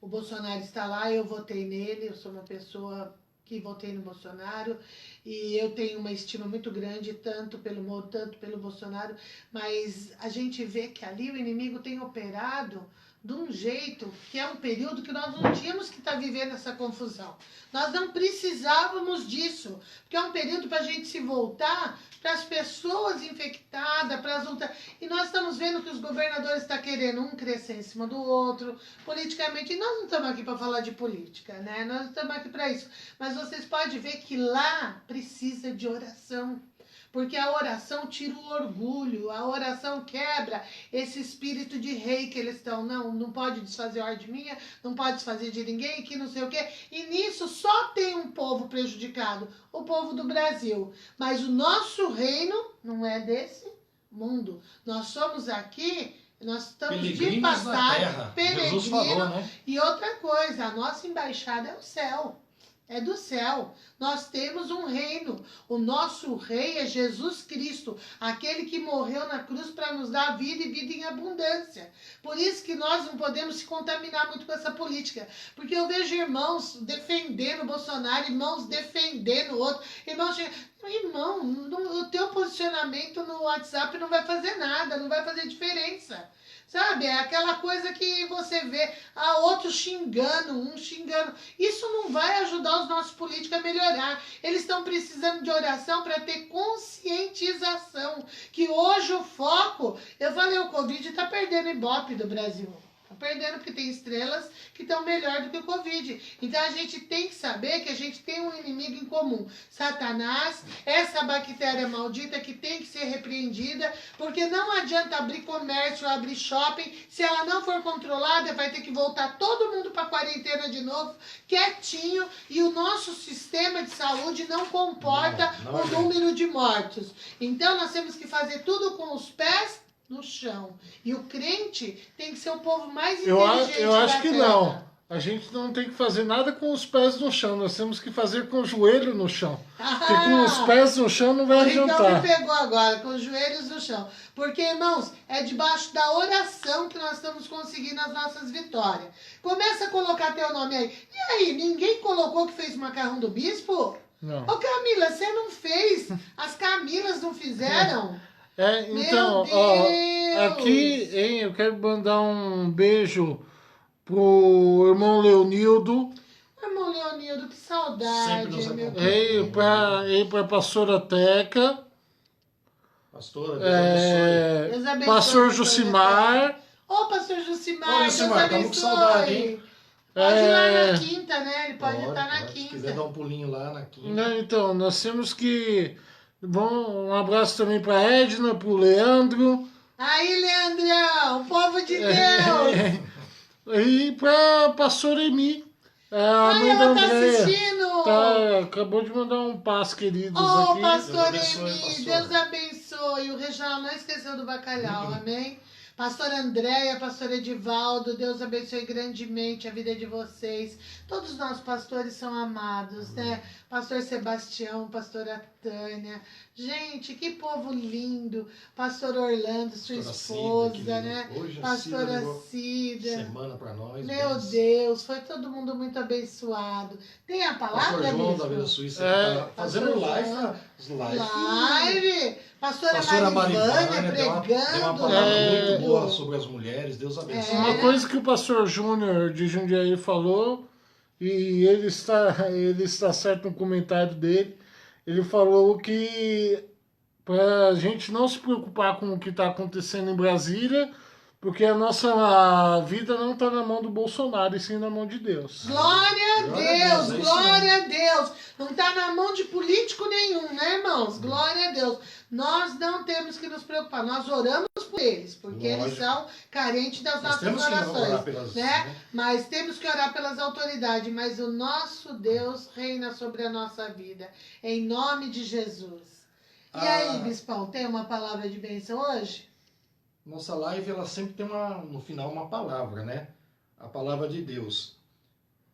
O Bolsonaro está lá, eu votei nele, eu sou uma pessoa que votei no Bolsonaro e eu tenho uma estima muito grande, tanto pelo Moro, tanto pelo Bolsonaro, mas a gente vê que ali o inimigo tem operado de um jeito que é um período que nós não tínhamos que estar vivendo essa confusão. Nós não precisávamos disso, porque é um período para a gente se voltar para as pessoas infectadas, para as outras. E nós estamos vendo que os governadores estão querendo um crescer em cima do outro, politicamente. E nós não estamos aqui para falar de política, né? Nós estamos aqui para isso. Mas vocês podem ver que lá precisa de oração. Porque a oração tira o orgulho, a oração quebra esse espírito de rei que eles estão. Não pode desfazer a ordem minha, não pode desfazer de ninguém, que não sei o quê. E nisso só tem um povo prejudicado, o povo do Brasil. Mas o nosso reino não é desse mundo. Nós somos aqui, nós estamos de passagem, Jesus falou, né? E outra coisa, a nossa embaixada é o céu. É do céu. Nós temos um reino. O nosso rei é Jesus Cristo, aquele que morreu na cruz para nos dar vida e vida em abundância. Por isso que nós não podemos se contaminar muito com essa política. Porque eu vejo irmãos defendendo o Bolsonaro, irmãos defendendo o outro. Irmão, o teu posicionamento no WhatsApp não vai fazer nada, não vai fazer diferença. Sabe, é aquela coisa que você vê outro xingando, um xingando. Isso não vai ajudar os nossos políticos a melhorar. Eles estão precisando de oração para ter conscientização. Que hoje o foco, eu falei, o Covid está perdendo o Ibope do Brasil. Está perdendo porque tem estrelas que estão melhor do que o Covid. Então a gente tem que saber que a gente tem um inimigo em comum. Satanás, essa bactéria maldita que tem que ser repreendida, porque não adianta abrir comércio, abrir shopping, se ela não for controlada, vai ter que voltar todo mundo para a quarentena de novo, quietinho, e o nosso sistema de saúde não comporta o número de mortos. Então nós temos que fazer tudo com os pés no chão. E o crente tem que ser o povo mais inteligente eu acho que terra. não. A gente não tem que fazer nada com os pés no chão. Nós temos que fazer com o joelho no chão. Porque com os pés no chão não vai adiantar. Então me pegou agora, com os joelhos no chão. Porque, irmãos, é debaixo da oração que nós estamos conseguindo as nossas vitórias. Começa a colocar teu nome aí. E aí, ninguém colocou que fez o macarrão do bispo? Não. Ô Camila, você não fez. As Camilas não fizeram. Então, aqui, hein, eu quero mandar um beijo pro irmão Leonildo. Irmão Leonildo, que saudade, meu E pra pastora Teca. Pastora, Deus abençoe. Pastor Jucimar. Ô, pastor Jucimar, Ô, Jucimar, Deus abençoe. estamos com saudade, hein? Pode ir lá na quinta, né? Ele pode estar na Se quinta. quiser dar um pulinho lá na quinta. Então, nós temos que... Bom, um abraço também para Edna, para o Leandro. Aí, Leandrão, povo de Deus! E para a pastora Emi. A mãe da ela tá Andréia. assistindo! Acabou de mandar um paz, queridos, Ô, aqui. pastor Deus abençoe, Emi, pastor. Deus abençoe. O Reginaldo não esqueceu do bacalhau, amém? Pastor Andréia, pastor Edivaldo, Deus abençoe grandemente a vida de vocês. Todos nós pastores são amados, né? Pastor Sebastião, pastora Tânia. Gente, que povo lindo. Pastor Orlando, sua Pastora esposa, Cida, né? hoje a Pastora levou Cida. semana para nós. Meu Deus, foi todo mundo muito abençoado. Tem a palavra, Pastor João bispo? da Vila Suíça É, tá fazendo Pastor live, João. live. Pastora Pastora Marivânia Marivânia deu uma pregando. palavra É. muito boa sobre as mulheres. Deus abençoe. Uma coisa que o pastor Júnior de Jundiaí falou, e ele está certo no comentário dele, ele falou que para a gente não se preocupar com o que está acontecendo em Brasília, porque a nossa vida não está na mão do Bolsonaro, e sim na mão de Deus. Glória a Glória a Deus, Deus, é isso glória a Deus. Não está na mão de político nenhum, né, irmãos? Glória a Deus. Nós não temos que nos preocupar. Nós oramos por eles, porque eles Lógico. são carentes das Nós nossas temos que orações. orar pelas... Né? Mas temos que orar pelas autoridades. Mas o nosso Deus reina sobre a nossa vida. Em nome de Jesus. E aí, Bispão, tem uma palavra de bênção hoje? Nossa live, ela sempre tem no final uma palavra, né? A palavra de Deus.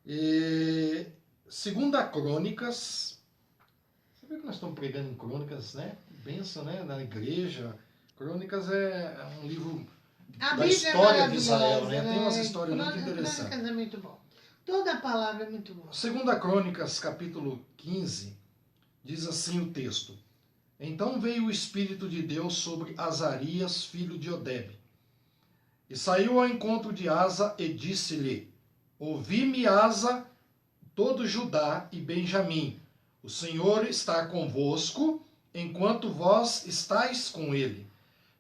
E segunda Crônicas, você vê que nós estamos pregando em Crônicas, né? Bênção, né? Na igreja. Crônicas é um livro A da Bíblia história é de Israel, né? maravilhosa, Tem umas histórias muito Crônicas interessantes. é muito bom. Toda a palavra é muito boa. Segunda Crônicas, capítulo 15, diz assim o texto. Então veio o Espírito de Deus sobre Azarias, filho de Odebe. E saiu ao encontro de Asa e disse-lhe, ouvi-me, Asa, todo Judá e Benjamim. O Senhor está convosco, enquanto vós estáis com ele.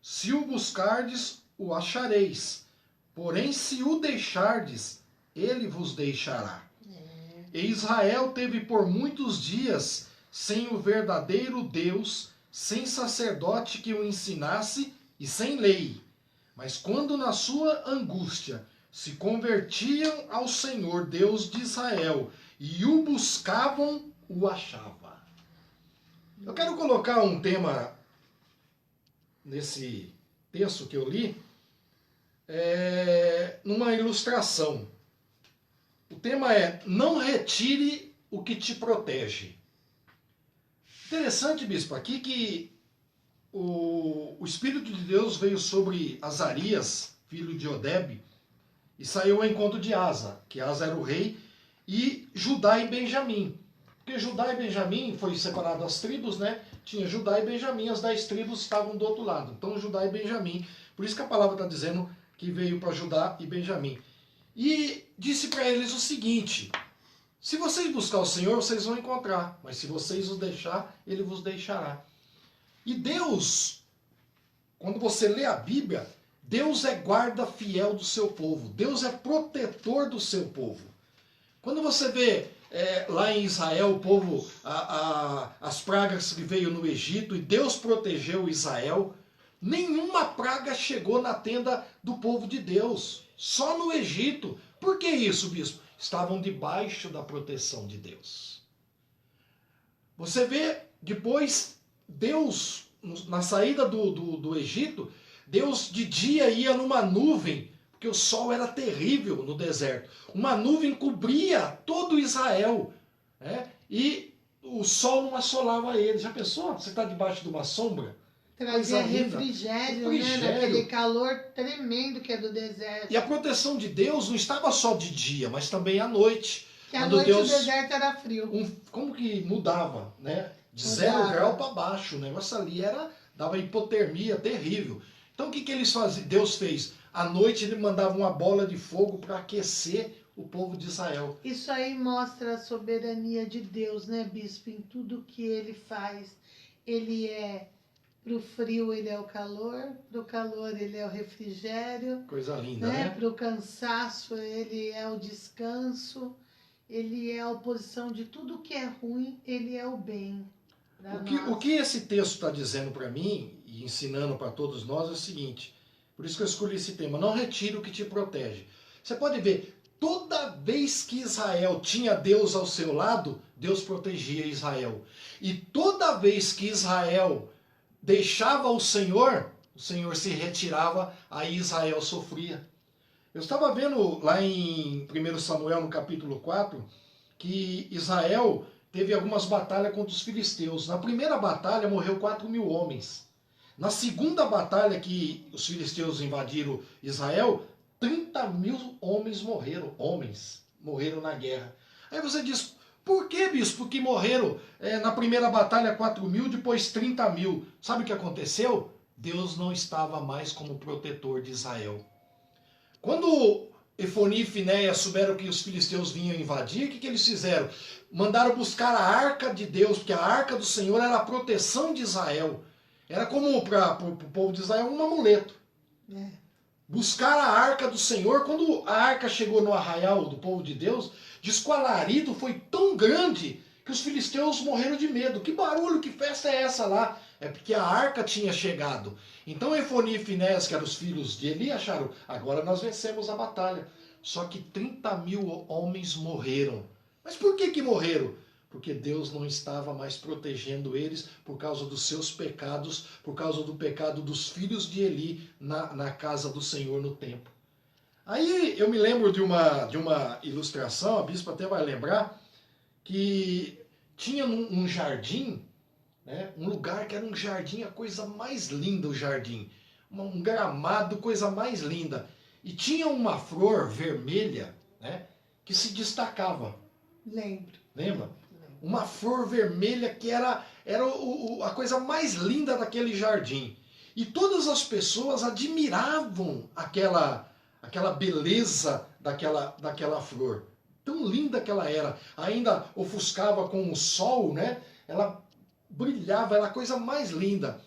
Se o buscardes, o achareis. Porém, se o deixardes, ele vos deixará. E Israel teve por muitos dias sem o verdadeiro Deus, sem sacerdote que o ensinasse e sem lei. Mas quando na sua angústia se convertiam ao Senhor Deus de Israel e o buscavam, o achava. Eu quero colocar um tema nesse texto que eu li, numa ilustração. O tema é, não retire o que te protege. Interessante, bispo, aqui que o Espírito de Deus veio sobre Azarias, filho de Odebe, e saiu ao encontro de Asa, que Asa era o rei, e Judá e Benjamim. Porque Judá e Benjamim foi separado as tribos, né? Tinha Judá e Benjamim, as 10 tribos estavam do outro lado. Então Judá e Benjamim. Por isso que a palavra está dizendo que veio para Judá e Benjamim. E disse para eles o seguinte, se vocês buscar o Senhor, vocês vão encontrar. Mas se vocês o deixar, Ele vos deixará. E Deus, quando você lê a Bíblia, Deus é guarda fiel do seu povo. Deus é protetor do seu povo. Quando você vê lá em Israel, o povo, as pragas que veio no Egito, e Deus protegeu Israel, nenhuma praga chegou na tenda do povo de Deus. Só no Egito. Por que isso, bispo? Estavam debaixo da proteção de Deus. Você vê depois Deus, na saída do Egito, Deus de dia ia numa nuvem, porque o sol era terrível no deserto. Uma nuvem cobria todo Israel, né? E o sol não assolava eles. Já pensou? Você está debaixo de uma sombra? Trazia refrigério, né? Naquele calor tremendo que é do deserto. E a proteção de Deus não estava só de dia, mas também à noite. Que à noite o deserto era frio. Como que mudava, né? De Mudava. 0 grau para baixo. O negócio ali dava hipotermia terrível. Então o que eles faziam? Deus fez. À noite ele mandava uma bola de fogo para aquecer o povo de Israel. Isso aí mostra a soberania de Deus, né, bispo? Em tudo que ele faz. Ele é... Pro frio ele é o calor, pro calor ele é o refrigério. Coisa linda, né? né? Pro cansaço ele é o descanso. Ele é a oposição de tudo que é ruim, ele é o bem. O que esse texto está dizendo para mim e ensinando para todos nós é o seguinte, por isso que eu escolhi esse tema, não retire o que te protege. Você pode ver, toda vez que Israel tinha Deus ao seu lado, Deus protegia Israel. E toda vez que Israel deixava o Senhor, o Senhor se retirava, aí Israel sofria. Eu estava vendo lá em 1 Samuel, no capítulo 4, que Israel teve algumas batalhas contra os filisteus. Na primeira batalha morreu 4.000 homens. Na segunda batalha que os filisteus invadiram Israel, 30.000 homens morreram. Homens morreram na guerra. Aí você diz, por que, bispo, que morreram na primeira batalha 4.000, depois 30.000? Sabe o que aconteceu? Deus não estava mais como protetor de Israel. Quando Efoni e Finéias souberam que os filisteus vinham invadir, o que eles fizeram? Mandaram buscar a arca de Deus, porque a arca do Senhor era a proteção de Israel. Era como para o povo de Israel um amuleto. Buscar a arca do Senhor. Quando a arca chegou no arraial do povo de Deus, diz que o alarido foi tão grande que os filisteus morreram de medo. Que barulho, que festa é essa lá? É porque a arca tinha chegado. Então Efoni e Finéias, que eram os filhos de Eli, acharam, agora nós vencemos a batalha. Só que 30.000 homens morreram. Mas por que morreram? Porque Deus não estava mais protegendo eles por causa dos seus pecados, por causa do pecado dos filhos de Eli na casa do Senhor no templo. Aí eu me lembro de uma ilustração, a bispa até vai lembrar, que tinha um jardim, né, um lugar que era um jardim, a coisa mais linda, o jardim. Um gramado, coisa mais linda. E tinha uma flor vermelha, né, que se destacava. Lembra? Uma flor vermelha que era a coisa mais linda daquele jardim. E todas as pessoas admiravam aquela beleza daquela flor. Tão linda que ela era. Ainda ofuscava com o sol, né? Ela brilhava, era a coisa mais linda.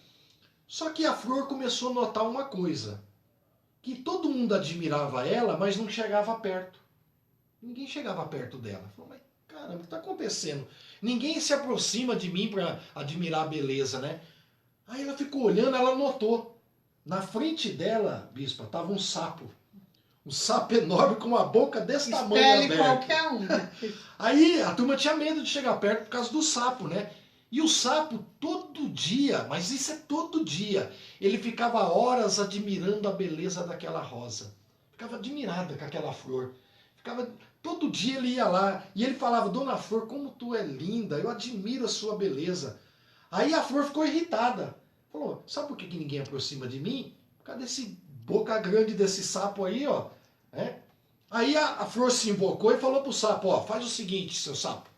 Só que a flor começou a notar uma coisa. Que todo mundo admirava ela, mas não chegava perto. Ninguém chegava perto dela. Falou, mas caramba, o que está acontecendo? Ninguém se aproxima de mim para admirar a beleza, né? Aí ela ficou olhando, ela notou. Na frente dela, bispa, estava um sapo. Um sapo enorme com uma boca desse tamanho aberta. Qualquer um. Aí a turma tinha medo de chegar perto por causa do sapo, né? E o sapo todo dia, mas isso é todo dia, ele ficava horas admirando a beleza daquela rosa. Ficava admirada com aquela flor. Todo dia ele ia lá e ele falava, Dona Flor, como tu é linda, eu admiro a sua beleza. Aí a flor ficou irritada. Falou, sabe por que ninguém aproxima de mim? Por causa desse boca grande desse sapo aí, ó. Aí a flor se invocou e falou pro sapo, ó, faz o seguinte, seu sapo.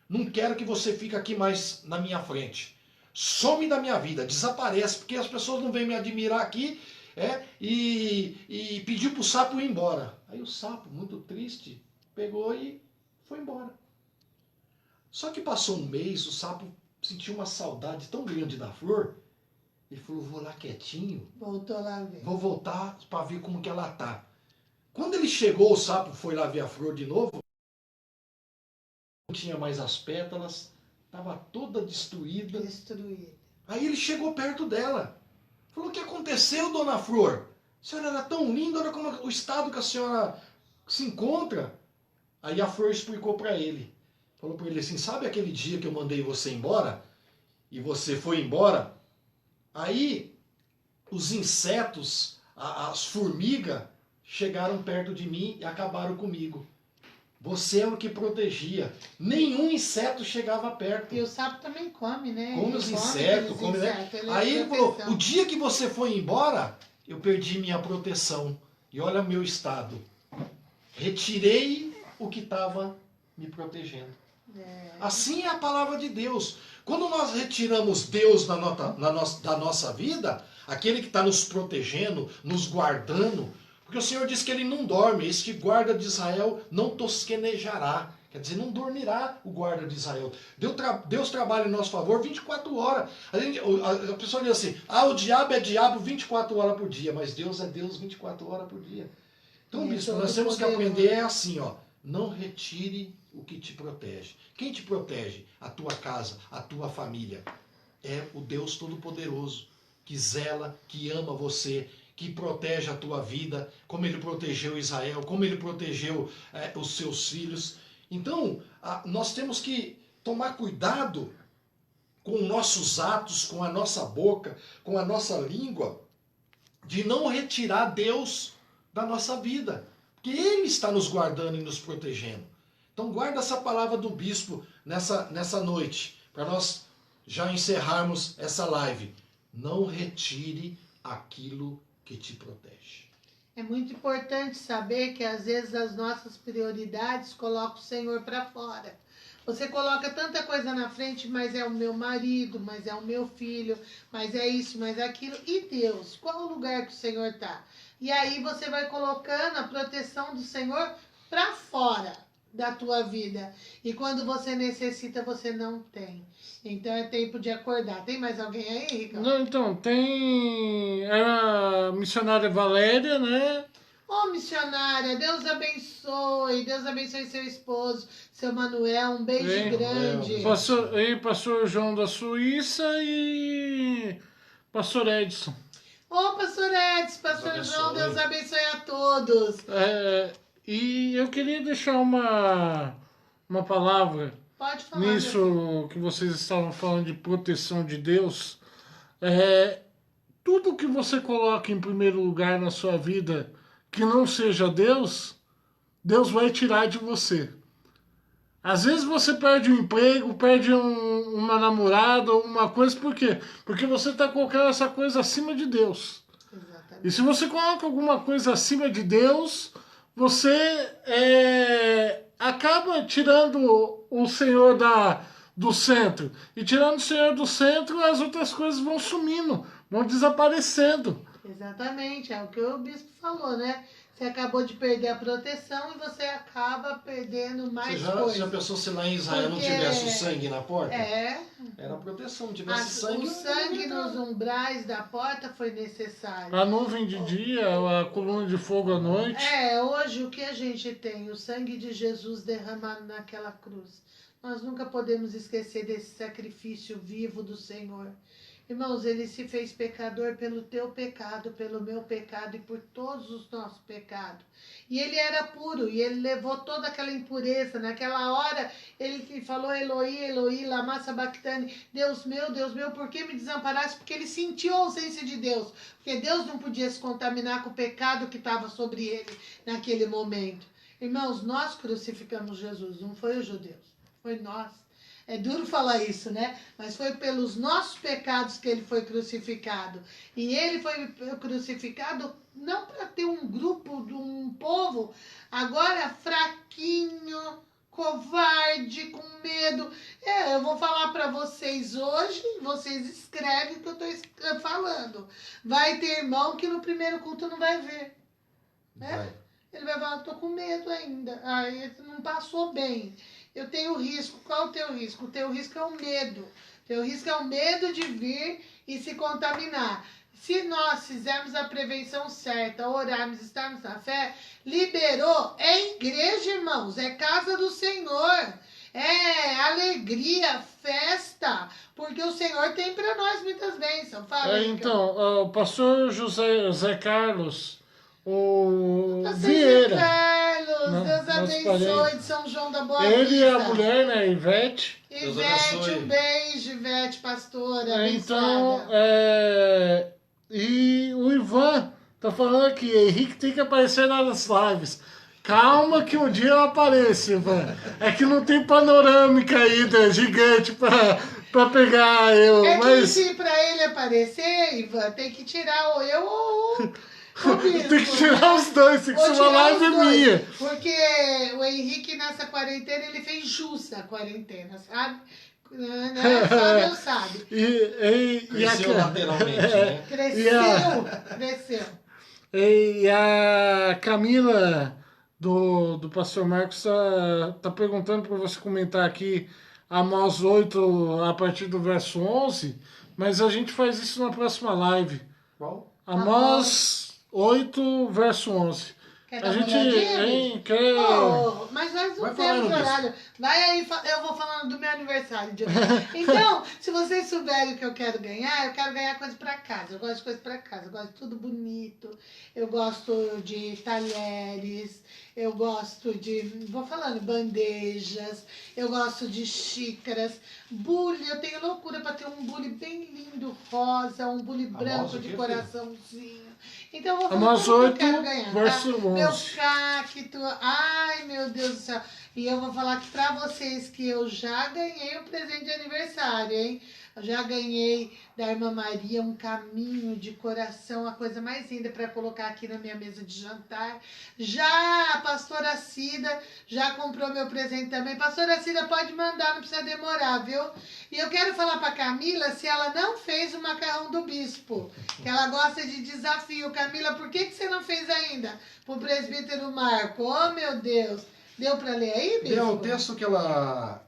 Não quero que você fique aqui mais na minha frente. Some da minha vida, desaparece, porque as pessoas não vêm me admirar aqui, e pediu pro sapo ir embora. Aí o sapo, muito triste, pegou e foi embora. Só que passou um mês, o sapo sentiu uma saudade tão grande da flor, ele falou, vou lá quietinho. Voltou lá ver. Vou voltar para ver como que ela tá. Quando ele chegou, o sapo foi lá ver a flor de novo, não tinha mais as pétalas, estava toda destruída. Aí ele chegou perto dela. Falou, o que aconteceu, Dona Flor? A senhora era tão linda, olha como o estado que a senhora se encontra. Aí a Flor explicou para ele. Falou para ele assim, sabe aquele dia que eu mandei você embora? E você foi embora? Aí os insetos, as formigas, chegaram perto de mim e acabaram comigo. Você é o que protegia. Nenhum inseto chegava perto. E o sapo também come, né? Come os insetos, come, né? Aí ele falou, o dia que você foi embora, eu perdi minha proteção. E olha o meu estado. Retirei o que estava me protegendo. Assim é a palavra de Deus. Quando nós retiramos Deus da nossa vida, aquele que está nos protegendo, nos guardando, porque o Senhor diz que ele não dorme, esse que guarda de Israel não tosquenejará. Quer dizer, não dormirá o guarda de Israel. Deus trabalha em nosso favor 24 horas. A pessoa diz assim, o diabo é diabo 24 horas por dia, mas Deus é Deus 24 horas por dia. Então, bispo, nós temos que aprender assim, ó, não retire o que te protege. Quem te protege? A tua casa, a tua família. É o Deus Todo-Poderoso, que zela, que ama você, que protege a tua vida, como ele protegeu Israel, como ele protegeu os seus filhos. Então, nós temos que tomar cuidado com nossos atos, com a nossa boca, com a nossa língua, de não retirar Deus da nossa vida. Porque Ele está nos guardando e nos protegendo. Então guarda essa palavra do bispo nessa noite, para nós já encerrarmos essa live. Não retire aquilo que te protege. É muito importante saber que às vezes as nossas prioridades colocam o Senhor para fora. Você coloca tanta coisa na frente, mas é o meu marido, mas é o meu filho, mas é isso, mas é aquilo. E Deus? Qual o lugar que o Senhor está? E aí você vai colocando a proteção do Senhor para fora da tua vida. E quando você necessita, você não tem. Então é tempo de acordar. Tem mais alguém aí, Ricardo? Não, então, tem a missionária Valéria, né? Ô, missionária, Deus abençoe seu esposo, seu Manuel, um beijo Bem, grande. Pastor João da Suíça e pastor Edson. Ô, pastor Edson, pastor João, Deus abençoe a todos. E eu queria deixar uma palavra Pode falar. nisso que vocês estavam falando de proteção de Deus. Tudo que você coloca em primeiro lugar na sua vida que não seja Deus, Deus vai tirar de você. Às vezes você perde um emprego, perde uma namorada, uma coisa, por quê? Porque você está colocando essa coisa acima de Deus. Exatamente. E se você coloca alguma coisa acima de Deus, você acaba tirando o Senhor do centro. E tirando o Senhor do centro, as outras coisas vão sumindo, vão desaparecendo. Exatamente, é o que o bispo falou, né? Você acabou de perder a proteção e você acaba perdendo mais coisas. Você já pensou se lá em Israel não tivesse o sangue na porta? Era a proteção, não tivesse sangue. O sangue nos umbrais da porta foi necessário. A nuvem de dia, a coluna de fogo à noite. Hoje o que a gente tem? O sangue de Jesus derramado naquela cruz. Nós nunca podemos esquecer desse sacrifício vivo do Senhor. Irmãos, ele se fez pecador pelo teu pecado, pelo meu pecado e por todos os nossos pecados. E ele era puro e ele levou toda aquela impureza. Naquela hora, ele falou, Eloi, Eloi, lama sabachthani, Deus meu, por que me desamparaste? Porque ele sentiu a ausência de Deus. Porque Deus não podia se contaminar com o pecado que estava sobre ele naquele momento. Irmãos, nós crucificamos Jesus, não foi os judeus, foi nós. É duro falar isso, né? Mas foi pelos nossos pecados que ele foi crucificado. E ele foi crucificado não para ter um grupo, um povo, agora fraquinho, covarde, com medo. Eu vou falar para vocês hoje, vocês escrevem o que eu estou falando. Vai ter irmão que no primeiro culto não vai ver. Né? Ele vai falar, estou com medo ainda. Aí não passou bem. Eu tenho risco. Qual o teu risco? O teu risco é o medo. O teu risco é o medo de vir e se contaminar. Se nós fizermos a prevenção certa, orarmos, estarmos na fé, liberou. É igreja, irmãos. É casa do Senhor. É alegria, festa. Porque o Senhor tem para nós muitas bênçãos. Fala, então, o pastor José Carlos, o Vieira. Carlos, Deus abençoe, de São João da Boa Vista. Ele e a mulher, né, Ivete. Ivete, um beijo, Ivete, pastora, então, abençoada. E o Ivan tá falando aqui, Henrique tem que aparecer nas lives. Calma que um dia eu apareço, Ivan. É que não tem panorâmica ainda, gigante, pra pegar eu. Mas... que se pra ele aparecer, Ivan, tem que tirar ou eu ou o bispo, tem que tirar os dois, tem que ser uma live minha. Porque o Henrique nessa quarentena, ele fez jus à quarentena, sabe? Só Deus sabe. Cresceu lateralmente, né? Cresceu. E a Camila do pastor Marcos tá perguntando para você comentar aqui Amós 8 a partir do verso 11, mas a gente faz isso na próxima live. Qual? Amós 8, verso 11. Quer a gente quer... Mas nós não Vai temos falando horário. Vai aí, eu vou falando do meu aniversário. Então, se vocês souberem o que eu quero ganhar coisa pra casa. Eu gosto de coisa pra casa. Eu gosto de tudo bonito. Eu gosto de talheres. Eu gosto de, vou falando, bandejas. Eu gosto de xícaras. Bule, eu tenho loucura pra ter um bule bem lindo, rosa. Um bule branco de coraçãozinho. Então eu vou falar Amós tudo que eu 8, quero ganhar, verso tá? Meu 11. cacto, ai meu Deus do céu. E eu vou falar aqui pra vocês que eu já ganhei um presente de aniversário, hein? Eu já ganhei da Irmã Maria um caminho de coração, a coisa mais linda para colocar aqui na minha mesa de jantar. Já a pastora Cida já comprou meu presente também. Pastora Cida, pode mandar, não precisa demorar, viu? E eu quero falar pra Camila se ela não fez o macarrão do bispo, que ela gosta de desafio. Camila, por que você não fez ainda pro presbítero Marco? Oh, meu Deus! Deu para ler aí, bispo? Deu, o texto que ela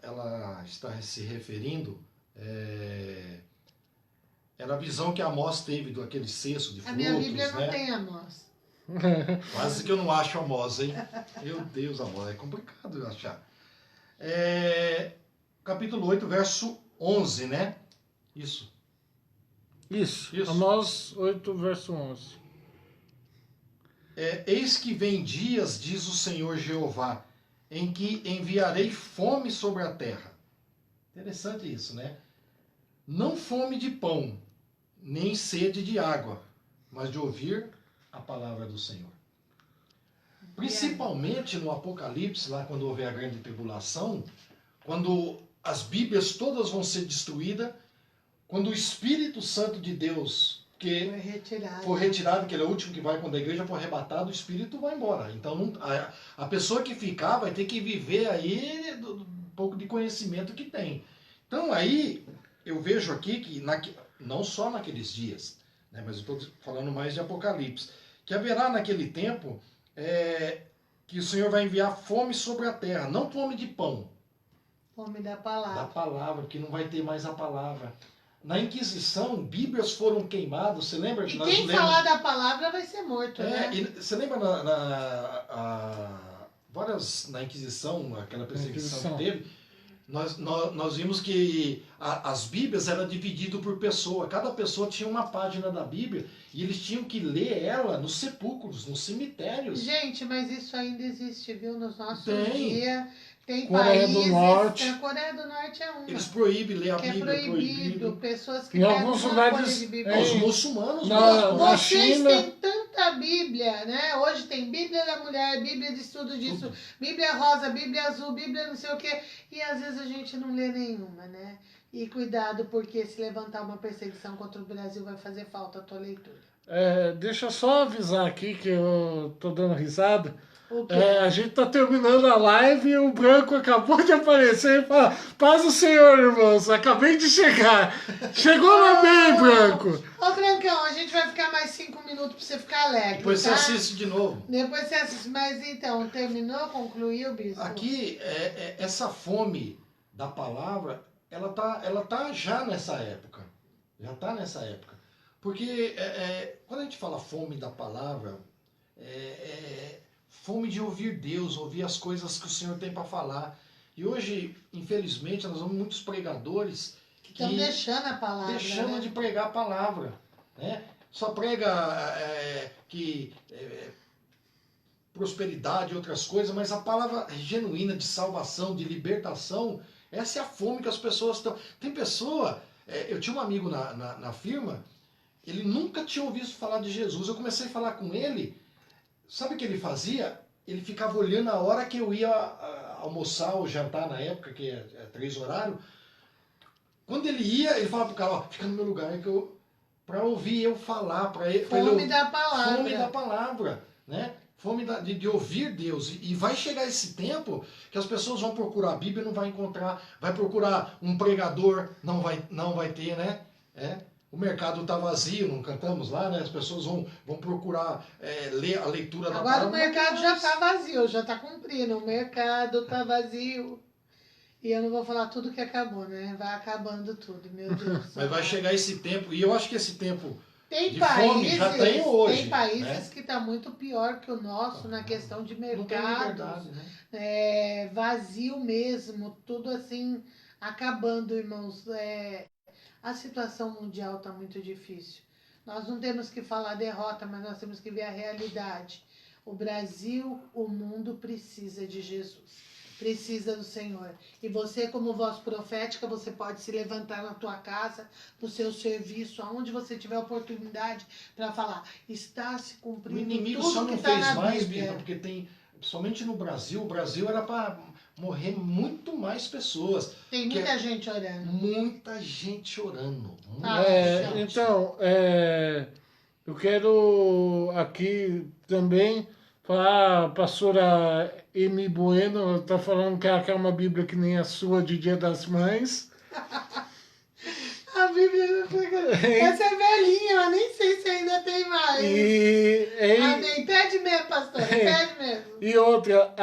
está se referindo era a visão que Amós teve do aquele cesto de frutos. A minha Bíblia não né? tem Amós. Quase que eu não acho Amós, hein? Meu Deus, Amós, é complicado eu achar. Capítulo 8, verso 11, né? Isso. Isso. Amós 8, verso 11. Eis que vem dias, diz o Senhor Jeová, em que enviarei fome sobre a terra. Interessante isso, né? Não fome de pão, nem sede de água, mas de ouvir a palavra do Senhor. Principalmente no Apocalipse, lá quando houver a grande tribulação, quando as Bíblias todas vão ser destruídas, quando o Espírito Santo de Deus que for retirado, que ele é o último que vai, quando a igreja for arrebatada, o Espírito vai embora. Então a pessoa que ficar vai ter que viver aí um pouco de conhecimento que tem. Então aí eu vejo aqui que não só naqueles dias, né, mas eu estou falando mais de Apocalipse, que haverá naquele tempo que o Senhor vai enviar fome sobre a terra, não fome de pão. Fome da palavra. Da palavra, que não vai ter mais a palavra. Na Inquisição, Bíblias foram queimadas, você lembra? E quem falar da palavra vai ser morto, né? Você lembra na Inquisição, aquela perseguição que teve, nós vimos que as Bíblias eram divididas por pessoa. Cada pessoa tinha uma página da Bíblia e eles tinham que ler ela nos sepulcros, nos cemitérios. Gente, mas isso ainda existe, viu? Nos nossos dias. Tem Coreia países, do Norte. A Coreia do Norte é uma. Eles proíbem ler a que Bíblia. É proibido. Pessoas que em alguns lugares, de Bíblia. Os muçulmanos na Vocês China, têm tanta Bíblia, né? Hoje tem Bíblia da mulher, Bíblia de estudo disso, Bíblia rosa, Bíblia azul, Bíblia não sei o quê. E às vezes a gente não lê nenhuma, né? E cuidado, porque se levantar uma perseguição contra o Brasil vai fazer falta a tua leitura. deixa eu só avisar aqui que eu tô dando risada. O quê? A gente tá terminando a live e o Branco acabou de aparecer e fala: paz do Senhor, irmãos, acabei de chegar. Chegou lá bem, Branco. Ô, Brancão, a gente vai ficar mais 5 minutos pra você ficar alegre. Depois tá? você assiste de novo. Depois você assiste. Mas então, terminou, concluiu, bispo? Aqui, essa fome da palavra, ela tá já nessa época. Já está nessa época. Porque quando a gente fala fome da palavra, fome de ouvir Deus, ouvir as coisas que o Senhor tem para falar. E hoje, infelizmente, nós vemos muitos pregadores que estão deixando a palavra. Deixando, né, de pregar a palavra. Né? Só prega prosperidade e outras coisas, mas a palavra genuína de salvação, de libertação, essa é a fome que as pessoas estão. Tem pessoa, eu tinha um amigo na firma, ele nunca tinha ouvido falar de Jesus. Eu comecei a falar com ele. Sabe o que ele fazia? Ele ficava olhando a hora que eu ia almoçar ou jantar na época, que é 3 horários. Quando ele ia, ele falava pro cara: ó, fica no meu lugar para ouvir eu falar, para ele. Fome da palavra. Fome da palavra, né? Fome de ouvir Deus. E vai chegar esse tempo que as pessoas vão procurar a Bíblia e não vai encontrar. Vai procurar um pregador, não vai ter, né? O mercado está vazio, não cantamos lá, né? As pessoas vão procurar ler a leitura da palavra. Agora o mercado já está vazio, já está cumprindo. O mercado está vazio. E eu não vou falar tudo que acabou, né? Vai acabando tudo, meu Deus. Mas vai chegar esse tempo, e eu acho que esse tempo... Tem de países, fome já tem hoje. tem países né? que está muito pior que o nosso na questão de Não tem mercado, liberdade, né? vazio mesmo, tudo assim acabando, irmãos. A situação mundial está muito difícil. Nós não temos que falar derrota, mas nós temos que ver a realidade. O Brasil, o mundo precisa de Jesus. Precisa do Senhor. E você, como voz profética, você pode se levantar na tua casa, no seu serviço, aonde você tiver oportunidade para falar. Está se O cumprindo inimigo tudo só que não está fez na mais, Bíblia. Bíblia, porque tem, principalmente no Brasil, o Brasil era para morrer muito mais pessoas. Tem Que muita gente orando. Muita gente orando. Muita Ah, gente. Então, eu quero aqui também falar, a pastora Emi Bueno está falando que ela quer uma Bíblia que nem a sua de Dia das Mães. A Bíblia essa é velhinha, eu nem sei se ainda tem mais. Amém. Pede mesmo, pastor. Pede mesmo. E outra,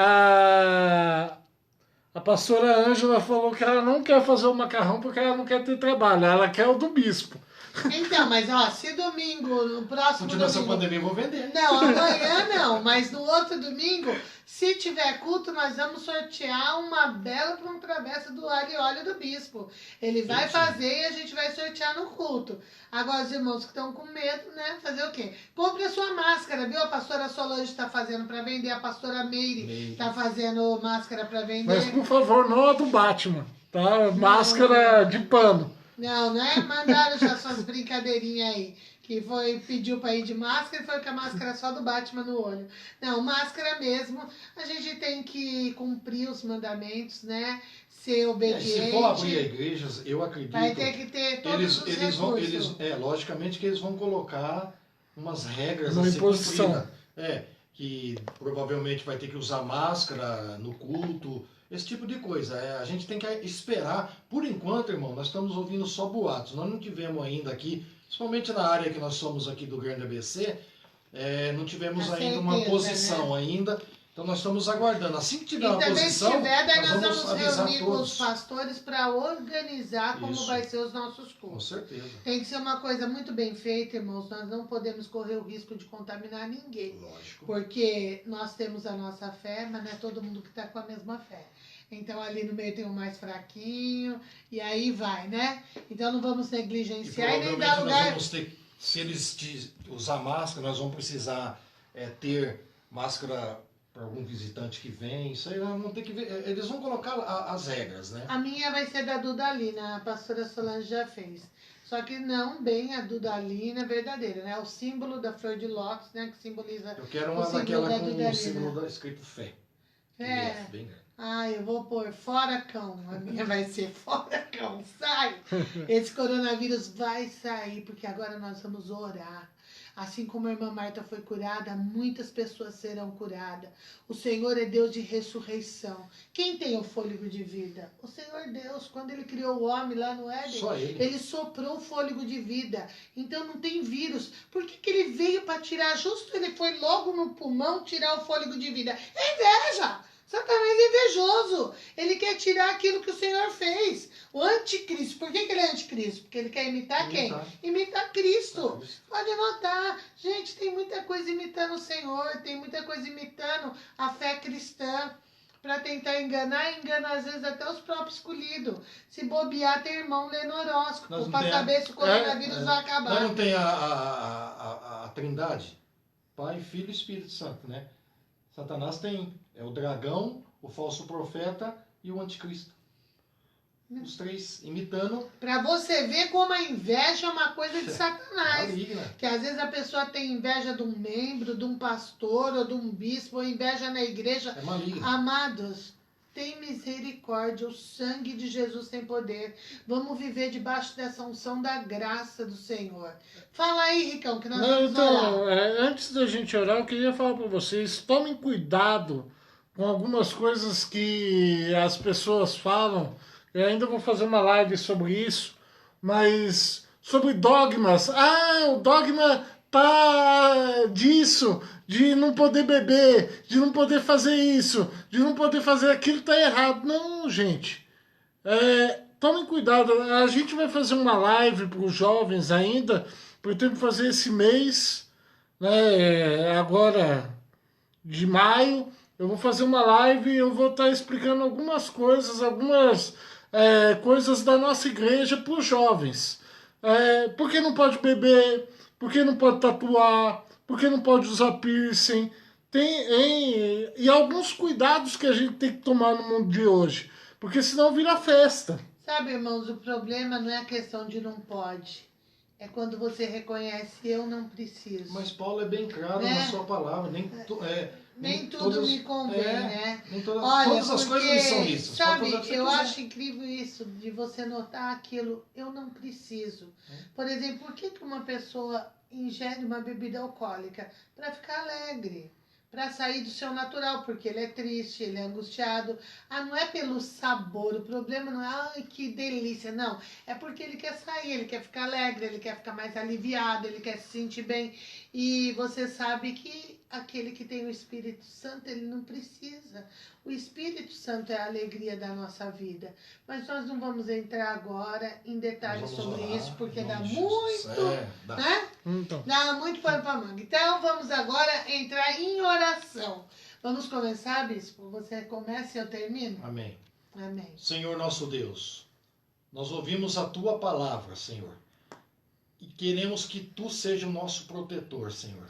a pastora Ângela falou que ela não quer fazer o macarrão porque ela não quer ter trabalho, ela quer o do bispo. Então, mas ó, se domingo, no próximo Continua essa domingo... pandemia, eu vou vender. Não, amanhã não, mas no outro domingo, se tiver culto, nós vamos sortear uma bela para uma travessa do alho e óleo do bispo. Ele vai Sim. fazer e a gente vai sortear no culto. Agora, os irmãos que estão com medo, né, fazer o quê? Compre a sua máscara, viu? A pastora Solange está fazendo para vender, a pastora Meire está fazendo máscara para vender. Mas, por favor, não a do Batman, tá? Máscara de pano. Não, né? Mandaram já suas brincadeirinhas aí. Que pediu pra ir de máscara e foi com a máscara só do Batman no olho. Não, máscara mesmo. A gente tem que cumprir os mandamentos, né? Ser obediente. Se for abrir igrejas, eu acredito. Vai ter que ter todos os eles vão, recursos. logicamente que eles vão colocar umas regras Uma a ser imposição. cumprida. Que provavelmente vai ter que usar máscara no culto, esse tipo de coisa. A gente tem que esperar. Por enquanto, irmão, nós estamos ouvindo só boatos. Nós não tivemos ainda aqui, principalmente na área que nós somos aqui do Grande ABC, não tivemos A ainda uma certeza, posição ainda. Então nós estamos aguardando. Assim que tiver E uma também se posição, tiver, daí nós vamos vamos avisar reunir com os todos. pastores para organizar como Isso. vai ser os nossos Com cultos. certeza. Tem que ser uma coisa muito bem feita, irmãos. Nós não podemos correr o risco de contaminar ninguém. Lógico. Porque nós temos a nossa fé, mas não é todo mundo que está com a mesma fé. Então ali no meio tem o mais fraquinho, e aí vai, né? Então não vamos E negligenciar e nem provavelmente dar nós lugar. vamos ter, se eles usar máscara, nós vamos precisar ter máscara para algum visitante que vem. Isso aí nós vamos ter que ver. Eles vão colocar as regras, né? A minha vai ser da Dudalina, a pastora Solange já fez. Só que não bem a Dudalina verdadeira, né? O símbolo da flor de lótus, né? Que simboliza Eu quero o uma símbolo daquela da com o Dudalina. símbolo escrito fé. É. Bem grande. Ah, eu vou pôr fora cão. A minha vai ser fora cão. Sai! Esse coronavírus vai sair, porque agora nós vamos orar. Assim como a irmã Marta foi curada, muitas pessoas serão curadas. O Senhor é Deus de ressurreição. Quem tem o fôlego de vida? O Senhor Deus, quando Ele criou o homem lá no Éden, Só ele. Ele soprou o fôlego de vida. Então não tem vírus. Por que Ele veio para tirar? Justo Ele foi logo no pulmão tirar o fôlego de vida. É inveja! Satanás é invejoso. Ele quer tirar aquilo que o Senhor fez. O anticristo. Por que ele é anticristo? Porque ele quer imitar quem? Imitar Cristo. Pode notar. Gente, tem muita coisa imitando o Senhor. Tem muita coisa imitando a fé cristã. Para tentar enganar, engana às vezes até os próprios escolhidos. Se bobear, tem irmão lendo horóscopo. Para saber se o coronavírus vai acabar. Mas não tem a trindade? Pai, Filho e Espírito Santo, né? Satanás tem o dragão, o falso profeta e o anticristo. Os três imitando. Para você ver como a inveja é uma coisa de Satanás. Maligna. Que às vezes a pessoa tem inveja de um membro, de um pastor ou de um bispo, ou inveja na igreja. É maligna. Amados, tem misericórdia, o sangue de Jesus tem poder. Vamos viver debaixo dessa unção da graça do Senhor. Fala aí, Ricão, que nós vamos Então, orar. antes da gente orar, eu queria falar para vocês, tomem cuidado com algumas coisas que as pessoas falam. Eu ainda vou fazer uma live sobre isso, mas sobre dogmas. O dogma tá disso, de não poder beber, de não poder fazer isso, de não poder fazer aquilo, tá errado. Não, gente. Tomem cuidado. A gente vai fazer uma live para os jovens ainda, pretendo fazer esse mês, né, agora de maio, eu vou fazer uma live e eu vou estar explicando algumas coisas da nossa igreja para os jovens. Por que não pode beber? Por que não pode tatuar? Por que não pode usar piercing? E alguns cuidados que a gente tem que tomar no mundo de hoje, porque senão vira festa. Sabe, irmãos, o problema não é a questão de não pode. É quando você reconhece, eu não preciso. Mas Paulo é bem claro Né? na sua palavra. Nem tudo me convém, né? Nem Olha, todas as coisas me são lícitas. sabe, Pode fazer o que você eu quiser. acho incrível isso, de você notar aquilo, eu não preciso. Por exemplo, por que uma pessoa ingere uma bebida alcoólica? Para ficar alegre, para sair do seu natural, porque ele é triste, ele é angustiado. Ah, não é pelo sabor, o problema não é, ai, que delícia, não. É porque ele quer sair, ele quer ficar alegre, ele quer ficar mais aliviado, ele quer se sentir bem. E você sabe que aquele que tem o Espírito Santo, ele não precisa. O Espírito Santo é a alegria da nossa vida. Mas nós não vamos entrar agora em detalhes Nós vamos sobre orar, isso, porque em dá nome de Jesus. muito, Dá. né? Então, Dá muito pano pra manga. Então vamos agora entrar em oração. Vamos começar, bispo? Você começa e eu termino? Amém. Amém. Senhor nosso Deus, nós ouvimos a tua palavra, Senhor, e queremos que tu seja o nosso protetor, Senhor.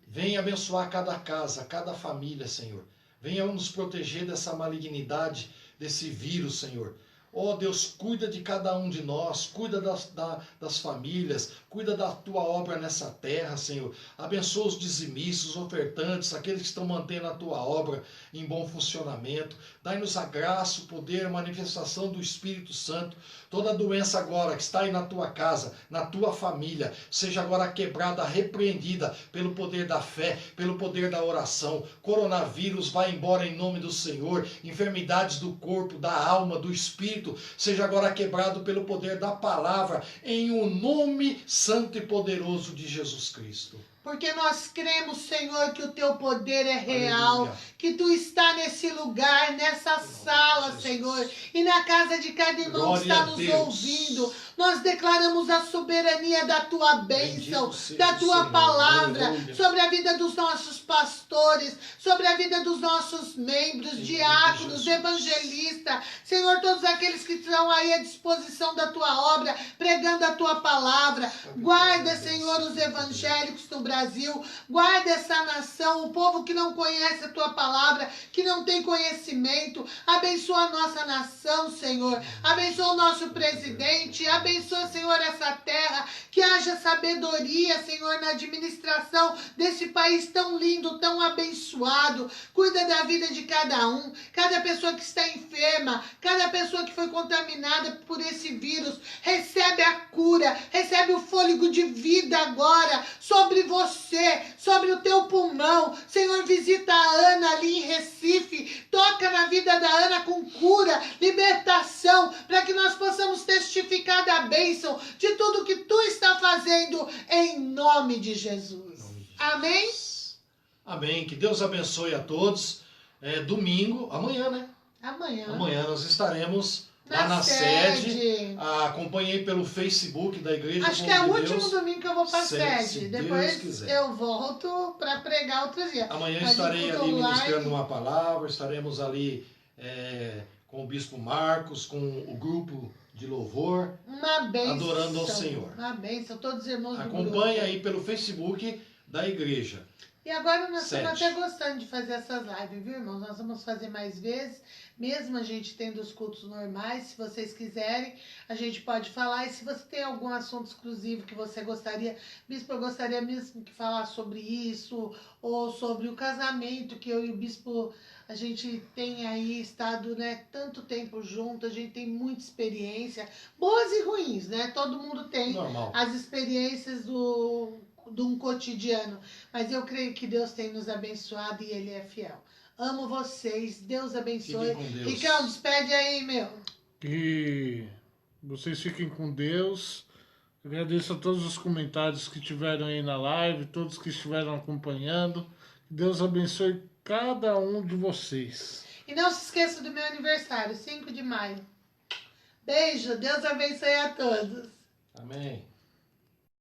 Venha abençoar cada casa, cada família, Senhor. Venha nos proteger dessa malignidade, desse vírus, Senhor. Ó Deus, cuida de cada um de nós, cuida das famílias, cuida da tua obra nessa terra, Senhor. Abençoa os dizimistas, os ofertantes, aqueles que estão mantendo a tua obra em bom funcionamento. Dai-nos a graça, o poder, a manifestação do Espírito Santo. Toda doença agora que está aí na tua casa, na tua família, seja agora quebrada, repreendida pelo poder da fé, pelo poder da oração. Coronavírus vai embora em nome do Senhor. Enfermidades do corpo, da alma, do espírito, seja agora quebrado pelo poder da palavra, em o nome santo e poderoso de Jesus Cristo. Porque nós cremos, Senhor, que o teu poder é real, Aleluia. que tu está nesse lugar, nessa sala, Jesus. Senhor, e na casa de cada irmão que Glória está a nos Deus. ouvindo. Nós declaramos a soberania da tua bênção, Bendito seja da o tua Senhor. palavra, Aleluia. sobre a vida dos nossos pastores, sobre a vida dos nossos membros, Em nome de diáconos, Jesus. evangelistas, Senhor, todos aqueles que estão aí à disposição da tua obra, pregando a tua palavra. Guarda, Senhor, os evangélicos no Brasil, guarda essa nação, o povo que não conhece a tua palavra, que não tem conhecimento. Abençoa a nossa nação, Senhor. Abençoa o nosso presidente. Abençoa, Senhor, essa terra. Que haja sabedoria, Senhor, na administração desse país tão lindo, tão abençoado. Cuida da vida de cada um. Cada pessoa que está enferma, cada pessoa que foi contaminada por esse vírus, recebe a cura, recebe o fôlego de vida agora sobre você, sobre o teu pulmão. Senhor, visita a Ana ali em Recife, toca na vida da Ana com cura, libertação, para que nós possamos testificar da bênção de tudo que tu está fazendo em nome de Jesus. Amém? Amém. Que Deus abençoe a todos. Domingo, amanhã, né? Amanhã. Amanhã nós estaremos lá na sede. Acompanhei pelo Facebook da Igreja. Acho que é o último domingo que eu vou para a Se sede. Deus Depois quiser. eu volto para pregar outro dia. Amanhã Mas estarei enquanto ali online- ministrando uma palavra, estaremos ali com o Bispo Marcos, com o grupo de louvor, Uma bênção. adorando ao Senhor. Uma bênção, todos os irmãos do Acompanhe grupo. aí pelo Facebook da Igreja. E agora nós estamos 7. até gostando de fazer essas lives, viu, irmãos? Nós vamos fazer mais vezes, mesmo a gente tendo os cultos normais. Se vocês quiserem, a gente pode falar. E se você tem algum assunto exclusivo que você gostaria, Bispo, eu gostaria mesmo que falar sobre isso, ou sobre o casamento, que eu e o Bispo, a gente tem aí estado, né, tanto tempo junto, a gente tem muita experiência, boas e ruins, né? Todo mundo tem Normal. as experiências de um cotidiano, mas eu creio que Deus tem nos abençoado e Ele é fiel. Amo vocês, Deus abençoe. Fiquem com Deus. Ricão, despede aí, meu. que vocês fiquem com Deus. Agradeço a todos os comentários que tiveram aí na live, todos que estiveram acompanhando. Que Deus abençoe cada um de vocês. E não se esqueça do meu aniversário, 5 de maio. Beijo, Deus abençoe a todos. Amém.